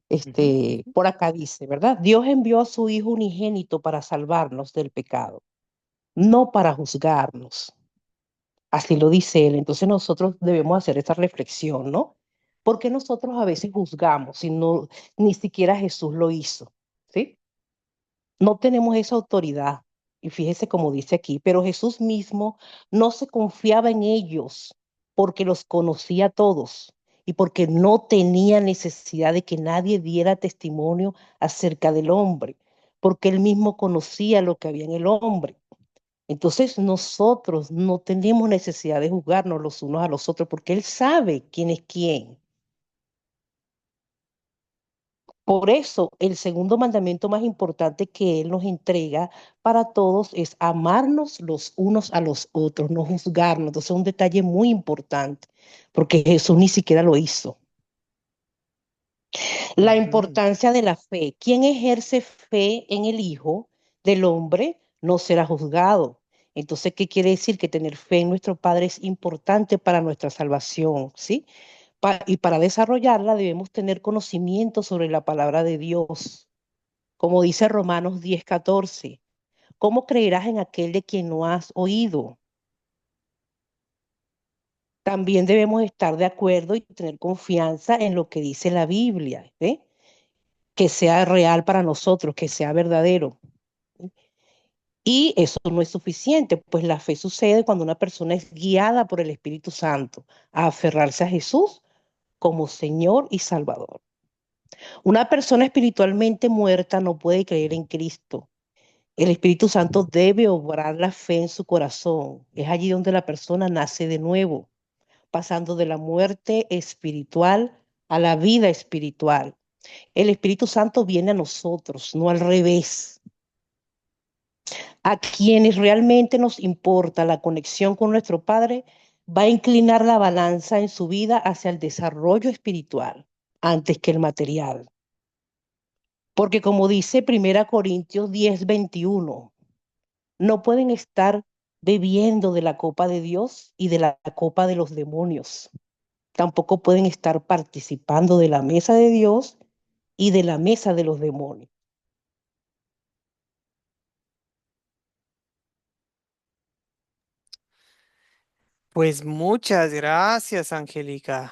Ujú. Por acá dice, ¿verdad? Dios envió a su Hijo unigénito para salvarnos del pecado, no para juzgarnos. Así lo dice él. Entonces nosotros debemos hacer esta reflexión, ¿no? Porque nosotros a veces juzgamos si no, ni siquiera Jesús lo hizo, ¿sí? No tenemos esa autoridad. Y fíjese como dice aquí, pero Jesús mismo no se confiaba en ellos porque los conocía a todos y porque no tenía necesidad de que nadie diera testimonio acerca del hombre, porque él mismo conocía lo que había en el hombre. Entonces nosotros no tenemos necesidad de juzgarnos los unos a los otros porque él sabe quién es quién. Por eso, el segundo mandamiento más importante que Él nos entrega para todos es amarnos los unos a los otros, no juzgarnos. Entonces, es un detalle muy importante, porque Jesús ni siquiera lo hizo. La Ujú. importancia de la fe. Quien ejerce fe en el Hijo del Hombre no será juzgado. Entonces, ¿qué quiere decir? Que tener fe en nuestro Padre es importante para nuestra salvación, ¿sí? Y para desarrollarla debemos tener conocimiento sobre la palabra de Dios. Como dice Romanos 10:14, ¿cómo creerás en aquel de quien no has oído? También debemos estar de acuerdo y tener confianza en lo que dice la Biblia, ¿eh? Que sea real para nosotros, que sea verdadero. Y eso no es suficiente, pues la fe sucede cuando una persona es guiada por el Espíritu Santo a aferrarse a Jesús como Señor y Salvador. Una persona espiritualmente muerta no puede creer en Cristo. El Espíritu Santo debe obrar la fe en su corazón. Es allí donde la persona nace de nuevo, pasando de la muerte espiritual a la vida espiritual. El Espíritu Santo viene a nosotros, no al revés. A quienes realmente nos importa la conexión con nuestro Padre, va a inclinar la balanza en su vida hacia el desarrollo espiritual antes que el material. Porque como dice 1 Corintios 10:21, no pueden estar bebiendo de la copa de Dios y de la copa de los demonios. Tampoco pueden estar participando de la mesa de Dios y de la mesa de los demonios. Pues muchas gracias, Angélica.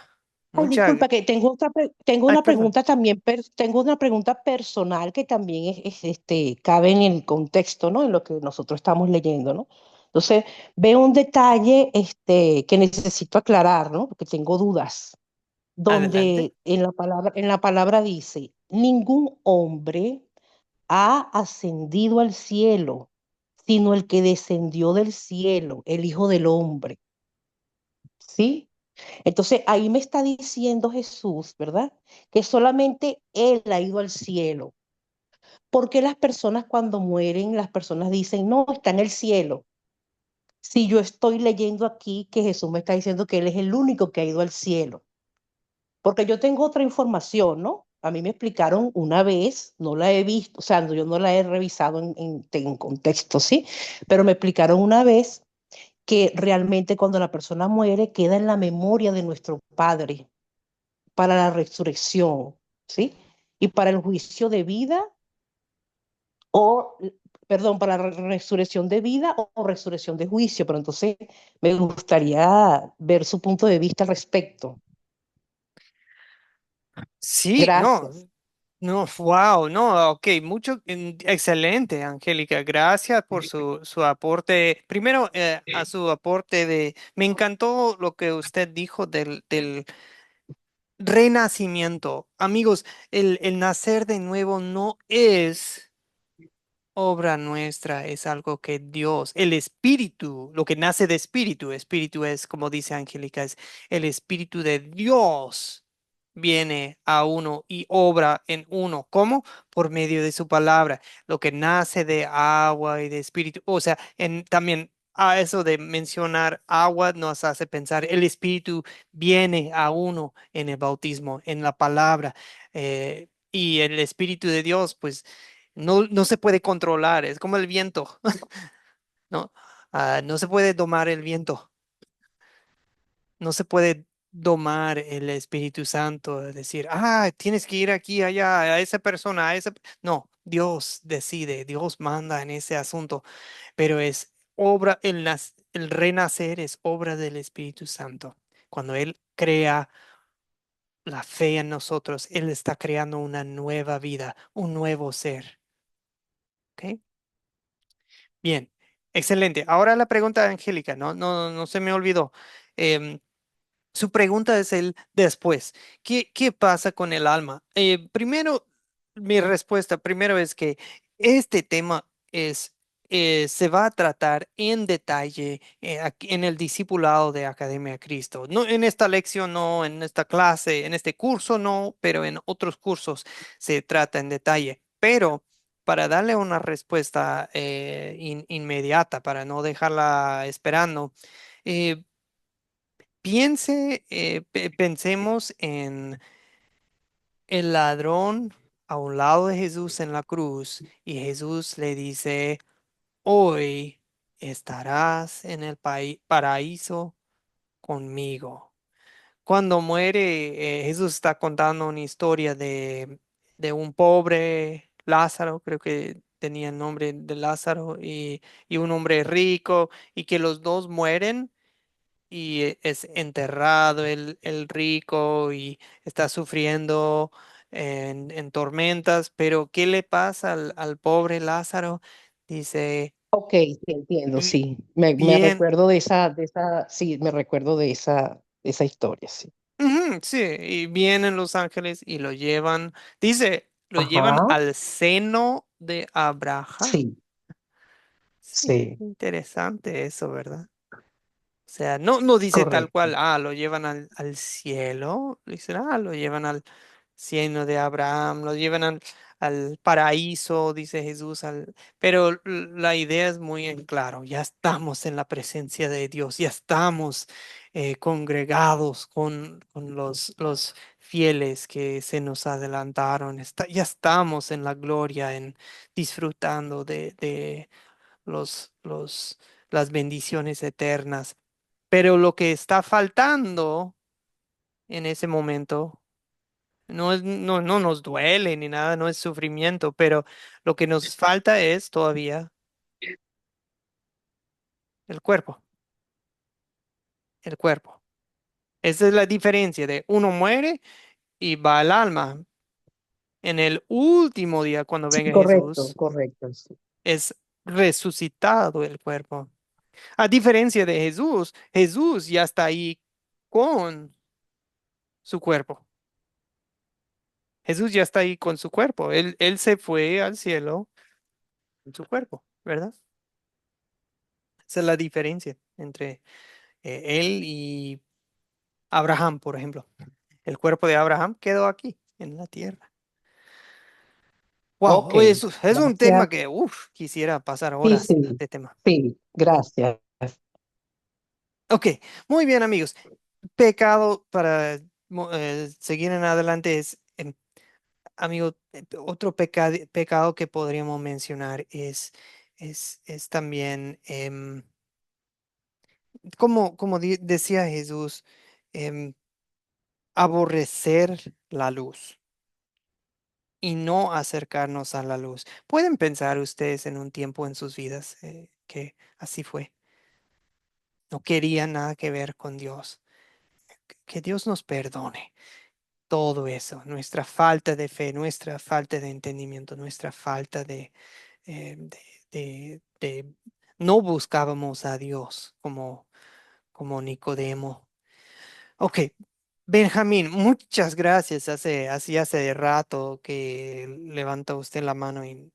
Ay, Muchas. disculpa, que tengo Ay, una perdón. pregunta también, tengo una pregunta personal que también cabe en el contexto, ¿no? En lo que nosotros estamos leyendo, ¿no? Entonces, veo un detalle que necesito aclarar, ¿no? Porque tengo dudas. Adelante. Donde en la palabra dice, ningún hombre ha ascendido al cielo, sino el que descendió del cielo, el Hijo del Hombre, ¿sí? Entonces ahí me está diciendo Jesús, ¿verdad? Que solamente Él ha ido al cielo. Porque las personas cuando mueren, las personas dicen, no, está en el cielo. Si yo estoy leyendo aquí que Jesús me está diciendo que Él es el único que ha ido al cielo. Porque yo tengo otra información, ¿no? A mí me explicaron una vez, no la he visto, o sea, yo no la he revisado en contexto, ¿sí? Pero me explicaron una vez que realmente cuando la persona muere queda en la memoria de nuestro Padre para la resurrección, ¿sí? Y para el juicio de vida o, perdón, para la resurrección de vida o resurrección de juicio, pero entonces me gustaría ver su punto de vista al respecto. Sí, no, Gracias. no, wow, no, ok, excelente, Angélica, gracias por su aporte. Primero, a su aporte me encantó lo que usted dijo del renacimiento. Amigos, el nacer de nuevo no es obra nuestra, es algo que Dios, el espíritu, lo que nace de espíritu, espíritu es, como dice Angélica, es el espíritu de Dios viene a uno y obra en uno. ¿Cómo? Por medio de su palabra, lo que nace de agua y de espíritu. O sea, también a eso de mencionar agua nos hace pensar, el espíritu viene a uno en el bautismo, en la palabra. Y el espíritu de Dios, pues no se puede controlar, es como el viento, ¿no? No se puede domar el viento, no se puede domar el Espíritu Santo, decir, tienes que ir aquí, allá, a esa persona, a esa... No, Dios decide, Dios manda en ese asunto, pero es obra, el renacer es obra del Espíritu Santo. Cuando Él crea la fe en nosotros, Él está creando una nueva vida, un nuevo ser. ¿Ok? Bien, excelente. Ahora la pregunta de Angélica, no se me olvidó. Em, Su pregunta es el después. ¿Qué pasa con el alma? Primero, mi respuesta primero es que este tema se va a tratar en detalle en el discipulado de Academia Cristo. No en esta lección, no en esta clase, en este curso, no, pero en otros cursos se trata en detalle. Pero para darle una respuesta inmediata, para no dejarla esperando, eh, pensemos en el ladrón a un lado de Jesús en la cruz y Jesús le dice, hoy estarás en el paraíso conmigo. Cuando muere, Jesús está contando una historia de un pobre Lázaro, creo que tenía el nombre de Lázaro, y un hombre rico, y que los dos mueren y es enterrado el rico y está sufriendo en tormentas, pero ¿qué le pasa al pobre Lázaro? Dice, Ok, sí, entiendo, "Vi- sí. Me bien, recuerdo sí, me recuerdo de esa historia, sí. ujú, sí, y vienen los ángeles y lo llevan, dice, lo llevan Ajá, al seno de Abraham. sí, Sí, sí, interesante eso, ¿verdad? O sea, no dice tal correcto. cual, lo llevan al cielo, dicen, lo llevan al cielo de Abraham, lo llevan al paraíso, dice Jesús, pero la idea es muy en claro, ya estamos en la presencia de Dios, ya estamos congregados con los fieles que se nos adelantaron, ya estamos en la gloria, disfrutando de las bendiciones eternas. Pero lo que está faltando en ese momento no nos duele ni nada, no es sufrimiento, pero lo que nos falta es todavía el cuerpo, el cuerpo. Esa es la diferencia de uno muere y va al alma. En el último día, cuando Sí, venga correcto, Jesús, correcto, sí. es resucitado el cuerpo. A diferencia de Jesús, Jesús ya está ahí con su cuerpo. Jesús ya está ahí con su cuerpo. Él se fue al cielo en su cuerpo, ¿verdad? Esa es la diferencia entre él y Abraham, por ejemplo. El cuerpo de Abraham quedó aquí, en la tierra. Wow, Ok, oye, eso es un tema gracias. que, quisiera pasar Sí, horas en sí, este tema. sí, gracias. Ok, muy bien, amigos. Pecado para seguir en adelante es, amigo, otro pecado que podríamos mencionar es también como decía Jesús, em, aborrecer la luz y no acercarnos a la luz. ¿Pueden pensar ustedes en un tiempo en sus vidas que así fue? No quería nada que ver con Dios. Que Dios nos perdone todo eso, nuestra falta de fe, nuestra falta de entendimiento, nuestra falta de no buscábamos a Dios como Nicodemo. Ok, Benjamín, muchas gracias. Hace rato que levantó usted la mano y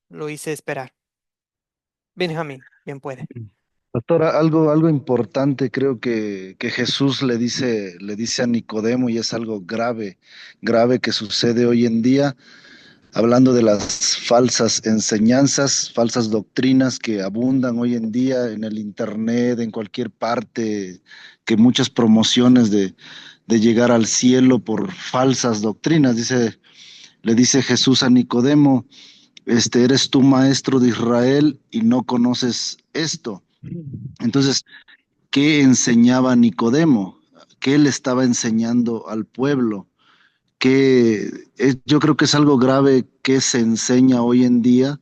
lo hice esperar. Benjamín, bien puede. Doctora, algo importante creo que Jesús le dice a Nicodemo y es algo grave, grave que sucede hoy en día, hablando de las falsas enseñanzas, falsas doctrinas que abundan hoy en día en el internet, en cualquier parte, que muchas promociones de llegar al cielo por falsas doctrinas. Le dice Jesús a Nicodemo, eres tú maestro de Israel y no conoces esto. Entonces, ¿qué enseñaba Nicodemo? ¿Qué le estaba enseñando al pueblo? Yo creo que es algo grave que se enseña hoy en día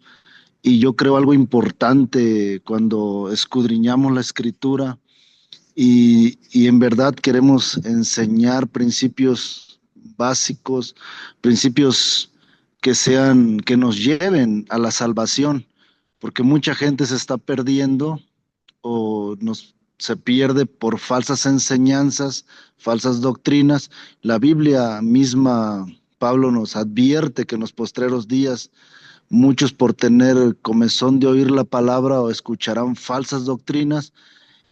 y yo creo algo importante cuando escudriñamos la escritura y en verdad queremos enseñar principios básicos, principios que nos lleven a la salvación, porque mucha gente se está perdiendo se pierde por falsas enseñanzas, falsas doctrinas. La Biblia misma, Pablo nos advierte que en los postreros días muchos por tener comezón de oír la palabra o escucharán falsas doctrinas.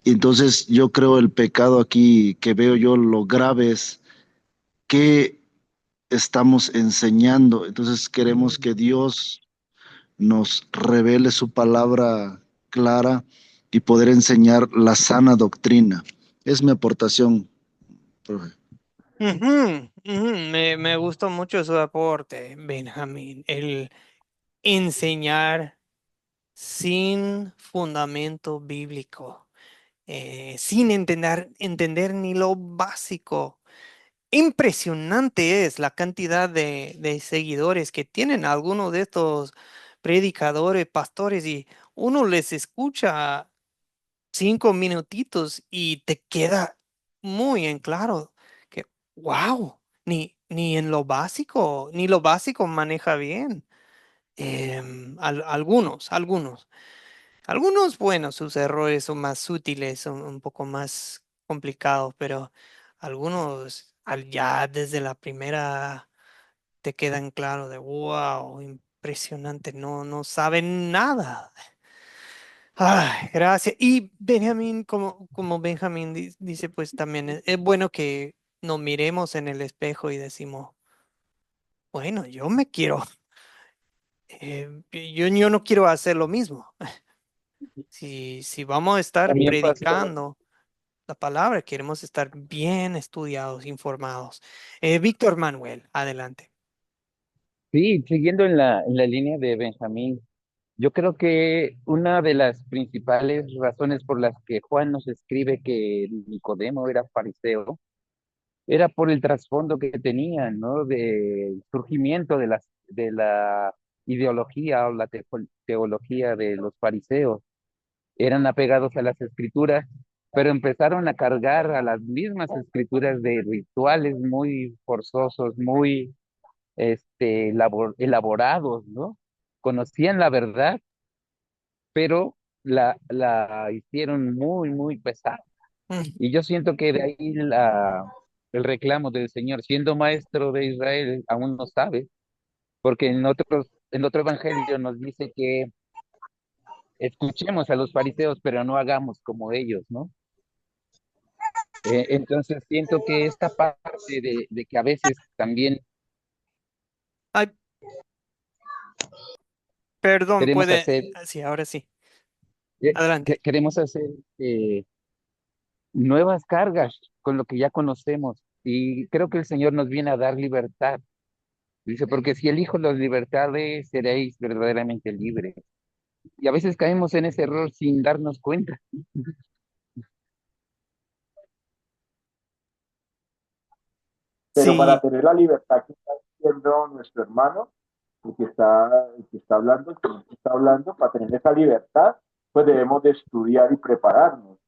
Y entonces yo creo el pecado aquí que veo yo lo grave es que estamos enseñando. Entonces queremos que Dios nos revele su palabra clara y poder enseñar la sana doctrina. Es mi aportación, profe. Ujú, ujú. Me gustó mucho su aporte, Benjamín. El enseñar sin fundamento bíblico, sin entender ni lo básico. Impresionante es la cantidad de seguidores que tienen algunos de estos predicadores, pastores, y uno les escucha 5 minutitos y te queda muy en claro que, wow, ni en ni lo básico maneja bien. Algunos, bueno, sus errores son más sutiles, son un poco más complicados, pero algunos ya desde la primera te quedan claro de wow, impresionante, no saben nada. Ay, gracias. Y Benjamín, como Benjamín dice, pues también es bueno que nos miremos en el espejo y decimos, bueno, yo no quiero hacer lo mismo. Si vamos a estar También pasó, predicando la palabra, queremos estar bien estudiados, informados. Víctor Manuel, adelante. sí, siguiendo en la línea de Benjamín, yo creo que una de las principales razones por las que Juan nos escribe que Nicodemo era fariseo era por el trasfondo que tenía, ¿no? Del surgimiento de la ideología o la teología de los fariseos. Eran apegados a las escrituras, pero empezaron a cargar a las mismas escrituras de rituales muy forzosos, muy elaborados, ¿no? Conocían la verdad, pero la hicieron muy, muy pesada. Mm, Y yo siento que de ahí el reclamo del Señor, siendo maestro de Israel, aún no sabe, porque en otro evangelio nos dice que escuchemos a los fariseos, pero no hagamos como ellos, ¿no? Entonces siento que esta parte de que a veces también Ay, perdón, queremos puede. hacer, Sí, ahora sí. Adelante. queremos hacer eh, nuevas cargas con lo que ya conocemos. Y creo que el Señor nos viene a dar libertad. Dice, porque si el Hijo los libertades, seréis verdaderamente libres. Y a veces caemos en ese error sin darnos cuenta. Pero para Sí, tener la libertad que está diciendo nuestro hermano, el que está hablando, el que nos está hablando, para tener esa libertad, pues debemos de estudiar y prepararnos.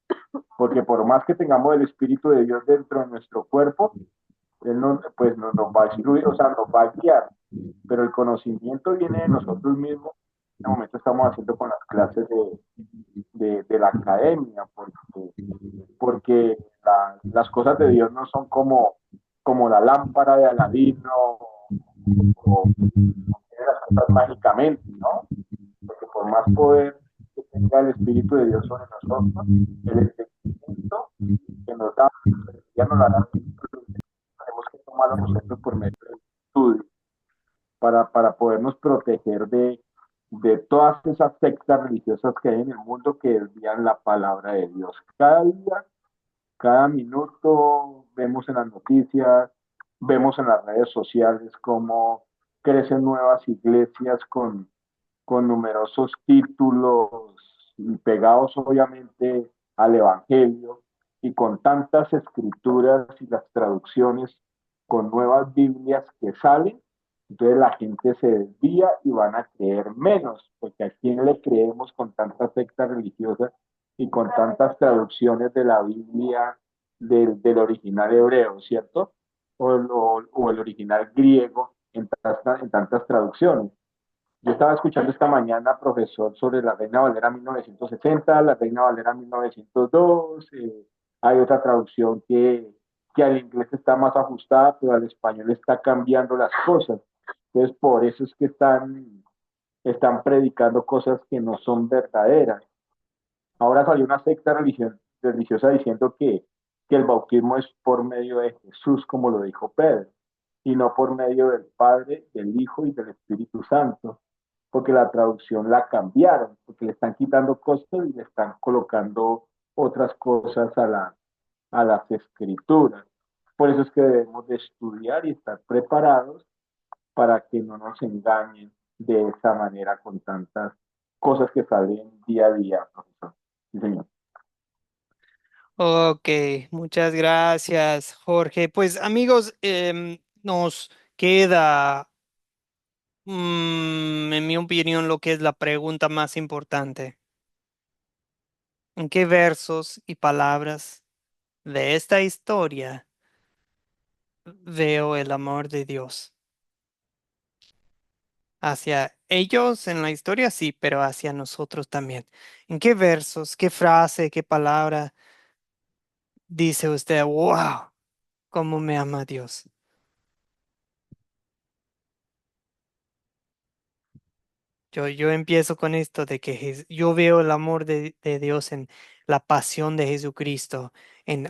Porque por más que tengamos el Espíritu de Dios dentro de nuestro cuerpo, Él pues nos va a instruir, o sea, nos va a guiar. Pero el conocimiento viene de nosotros mismos. En este momento estamos haciendo con las clases de la academia, porque las cosas de Dios no son como la lámpara de Aladino o tiene las cosas mágicamente, ¿no? Porque por más poder que tenga el Espíritu de Dios sobre nosotros, el entendimiento que nos da, ya nos la da, tenemos que tomarlo nosotros por medio del estudio para podernos proteger de todas esas sectas religiosas que hay en el mundo que desvían la palabra de Dios. Cada día, cada minuto, vemos en las noticias, vemos en las redes sociales cómo crecen nuevas iglesias con numerosos títulos y pegados obviamente al Evangelio y con tantas escrituras y las traducciones con nuevas Biblias que salen, entonces la gente se desvía y van a creer menos, porque a quién le creemos con tantas sectas religiosas y con tantas traducciones de la Biblia del original hebreo, ¿cierto? O el original griego en tantas traducciones. Yo estaba escuchando esta mañana, profesor, sobre la Reina Valera 1960, la Reina Valera 1902. Hay otra traducción que al inglés está más ajustada, pero al español está cambiando las cosas. Entonces, por eso es que están predicando cosas que no son verdaderas. Ahora salió una secta religiosa diciendo que el bautismo es por medio de Jesús, como lo dijo Pedro, y no por medio del Padre, del Hijo y del Espíritu Santo, porque la traducción la cambiaron, porque le están quitando costos y le están colocando otras cosas a las escrituras. Por eso es que debemos de estudiar y estar preparados para que no nos engañen de esa manera con tantas cosas que salen día a día, profesor. Sí, señor. ok, muchas gracias, Jorge. Pues amigos, nos queda, en mi opinión, lo que es la pregunta más importante. ¿En qué versos y palabras de esta historia veo el amor de Dios? Hacia ellos en la historia, sí, pero hacia nosotros también. ¿En qué versos, qué frase, qué palabra dice usted, wow, cómo me ama Dios? Yo empiezo con esto de que yo veo el amor de Dios en la pasión de Jesucristo,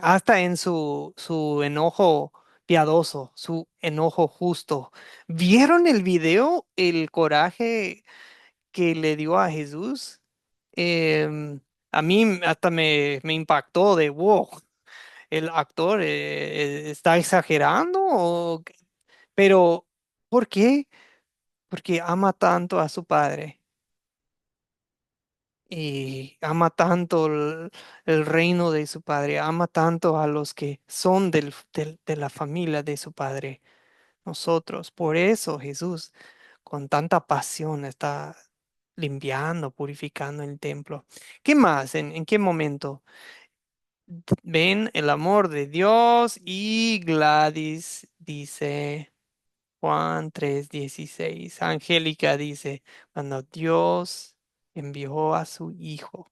hasta en su enojo piadoso, su enojo justo. ¿Vieron el video, el coraje que le dio a Jesús? A mí hasta me impactó de, wow, el actor está exagerando, pero ¿por qué? Porque ama tanto a su padre y ama tanto el reino de su padre, ama tanto a los que son de la familia de su padre, nosotros. Por eso Jesús con tanta pasión está limpiando, purificando el templo. ¿Qué más? ¿En qué momento ven el amor de Dios? Y Gladys dice, Juan 3:16, Angélica dice, cuando Dios envió a su Hijo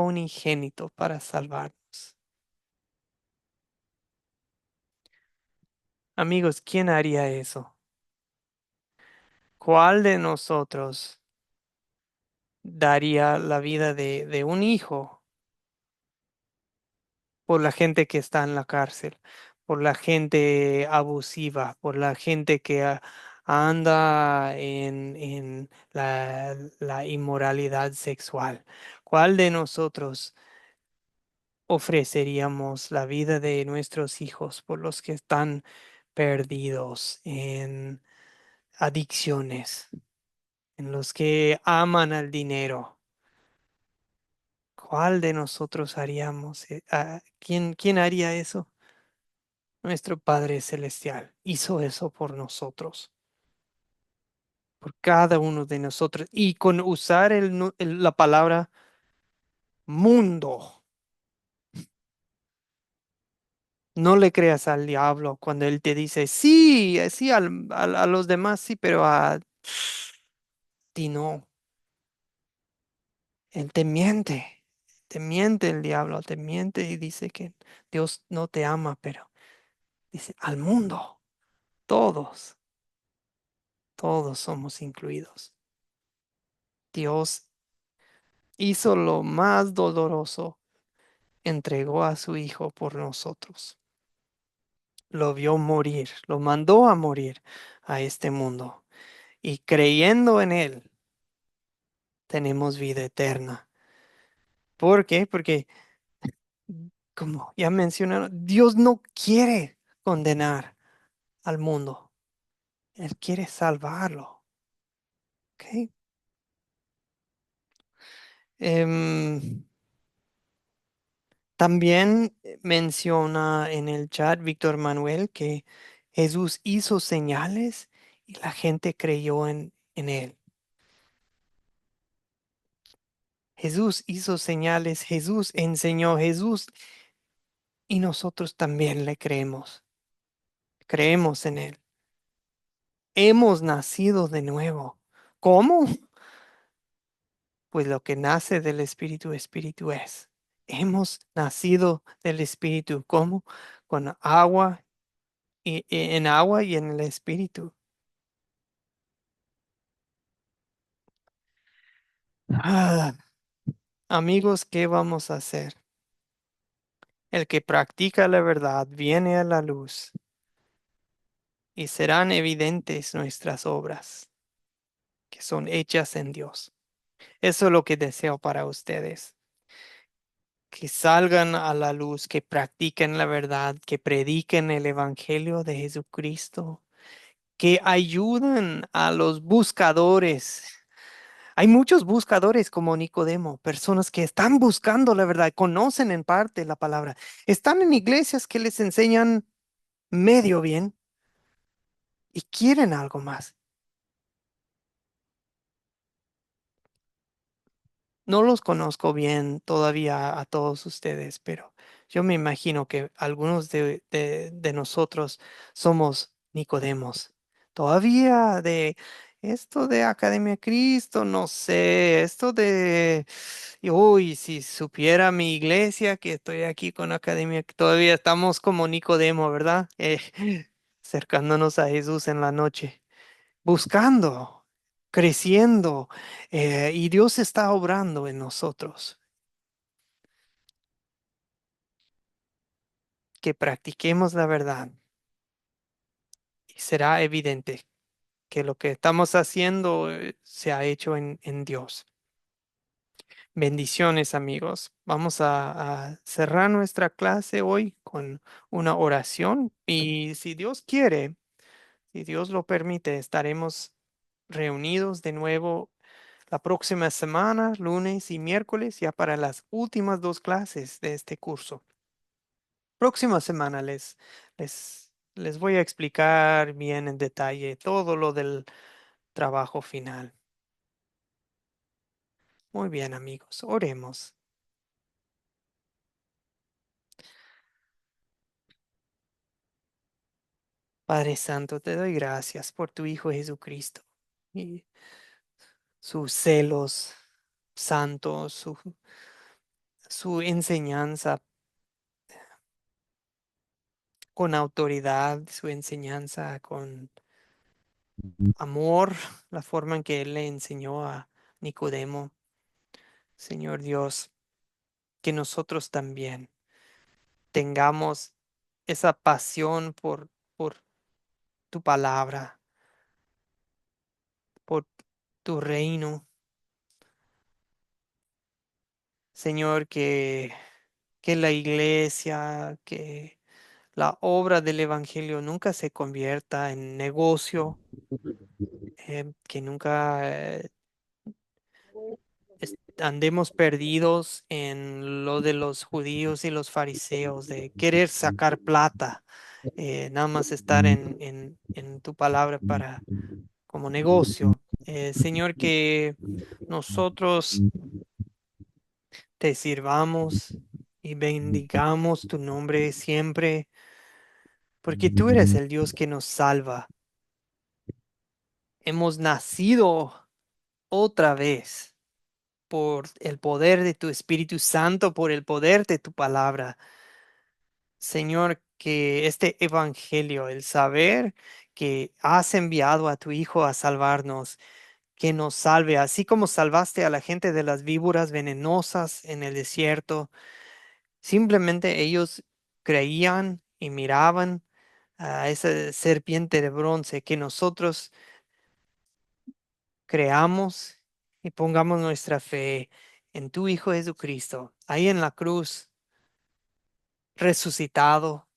unigénito para salvarnos. Amigos, ¿quién haría eso? ¿Cuál de nosotros daría la vida de un hijo por la gente que está en la cárcel, por la gente abusiva, por la gente que anda en la inmoralidad sexual? ¿Cuál de nosotros ofreceríamos la vida de nuestros hijos por los que están perdidos en adicciones, en los que aman al dinero? ¿Cuál de nosotros haríamos? ¿Quién haría eso? Nuestro Padre Celestial hizo eso por nosotros, por cada uno de nosotros. Y con usar la palabra mundo, no le creas al diablo cuando él te dice, sí, sí, a los demás sí, pero a ti no. Él te miente el diablo, te miente y dice que Dios no te ama, pero dice al mundo, todos, todos somos incluidos. Dios hizo lo más doloroso, entregó a su Hijo por nosotros. Lo vio morir, lo mandó a morir a este mundo. Y creyendo en Él, tenemos vida eterna. ¿Por qué? Porque, como ya mencionaron, Dios no quiere condenar al mundo. Él quiere salvarlo. ¿Ok? Em, También menciona en el chat Víctor Manuel que Jesús hizo señales y la gente creyó en Él. Jesús hizo señales, Jesús enseñó, Jesús y nosotros también le creemos. Creemos en Él. Hemos nacido de nuevo. ¿Cómo? Pues lo que nace del Espíritu, Espíritu es. Hemos nacido del Espíritu. ¿Cómo? Con agua y en agua y en el Espíritu. Ah, amigos, ¿qué vamos a hacer? El que practica la verdad viene a la luz y serán evidentes nuestras obras, que son hechas en Dios. Eso es lo que deseo para ustedes. Que salgan a la luz, que practiquen la verdad, que prediquen el Evangelio de Jesucristo, que ayuden a los buscadores. Hay muchos buscadores como Nicodemo, personas que están buscando la verdad, conocen en parte la palabra, están en iglesias que les enseñan medio bien y quieren algo más. No los conozco bien todavía a todos ustedes, pero yo me imagino que algunos de nosotros somos Nicodemos. Todavía de esto de Academia Cristo, no sé, esto de, uy, si supiera mi iglesia que estoy aquí con Academia, todavía estamos como Nicodemo, ¿verdad? Acercándonos a Jesús en la noche buscando, creciendo, y Dios está obrando en nosotros. Que practiquemos la verdad y será evidente que lo que estamos haciendo se ha hecho en Dios. Bendiciones, amigos. Vamos a cerrar nuestra clase hoy con una oración y si Dios quiere, si Dios lo permite, estaremos reunidos de nuevo la próxima semana, lunes y miércoles, ya para las últimas dos clases de este curso. Próxima semana les voy a explicar bien en detalle todo lo del trabajo final. Muy bien, amigos, oremos. Padre Santo, te doy gracias por tu Hijo Jesucristo y sus celos santos, su enseñanza con autoridad, su enseñanza con amor, la forma en que él le enseñó a Nicodemo. Señor Dios, que nosotros también tengamos esa pasión por tu palabra, por tu reino. Señor, que la iglesia, que la obra del Evangelio nunca se convierta en negocio, que nunca andemos perdidos en lo de los judíos y los fariseos, de querer sacar plata, nada más estar en tu palabra para como negocio. Señor, que nosotros te sirvamos y bendigamos tu nombre siempre, porque tú eres el Dios que nos salva. Hemos nacido otra vez por el poder de tu Espíritu Santo, por el poder de tu palabra. Señor, que este evangelio, el saber que has enviado a tu Hijo a salvarnos, que nos salve, así como salvaste a la gente de las víboras venenosas en el desierto. Simplemente ellos creían y miraban a esa serpiente de bronce, que nosotros creamos y pongamos nuestra fe en tu Hijo Jesucristo, ahí en la cruz, resucitado,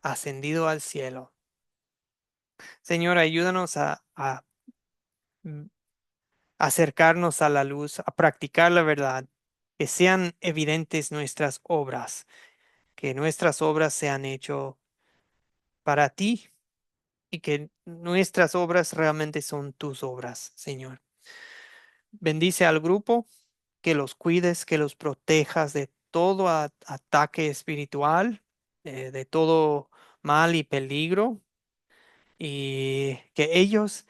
ascendido al cielo. Señor, ayúdanos a mm, acercarnos a la luz, a practicar la verdad, que sean evidentes nuestras obras, que nuestras obras sean hechas para ti y que nuestras obras realmente son tus obras, Señor. Bendice al grupo, que los cuides, que los protejas de todo ataque espiritual, de todo mal y peligro, y que ellos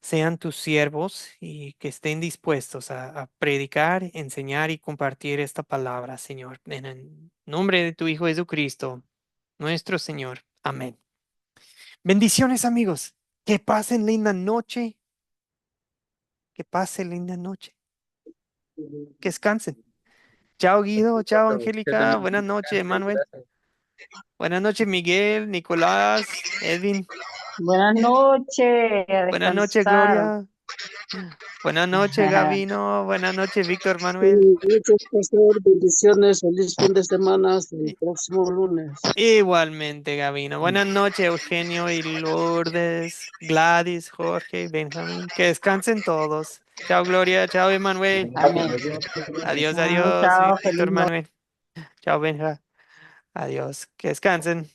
sean tus siervos y que estén dispuestos a predicar, enseñar y compartir esta palabra, Señor. En el nombre de tu Hijo Jesucristo, nuestro Señor. Amén. Bendiciones, amigos. Que pasen linda noche. Que pasen linda noche. Que descansen. Chao, Guido. Chao, Que Angélica. tengan Buenas un noches, descanso. Manuel. Gracias. Buenas noches, Miguel, Nicolás, Edwin. Buenas noches, a Buenas noches, descansar. Gloria. Buenas noches, Gabino. Buenas noches, Víctor Sí, Manuel. muchas pastor, bendiciones, feliz fin de semana, hasta el próximo lunes. Igualmente, Gabino. Buenas noches, Eugenio y Lourdes, Gladys, Jorge, Benjamín. Que descansen todos. Chao, Gloria. Chao, Emanuel. Amén. Adiós, Chao, adiós, chao, Víctor feliz noche. Manuel. Chao, Benja. Adiós. Que descansen.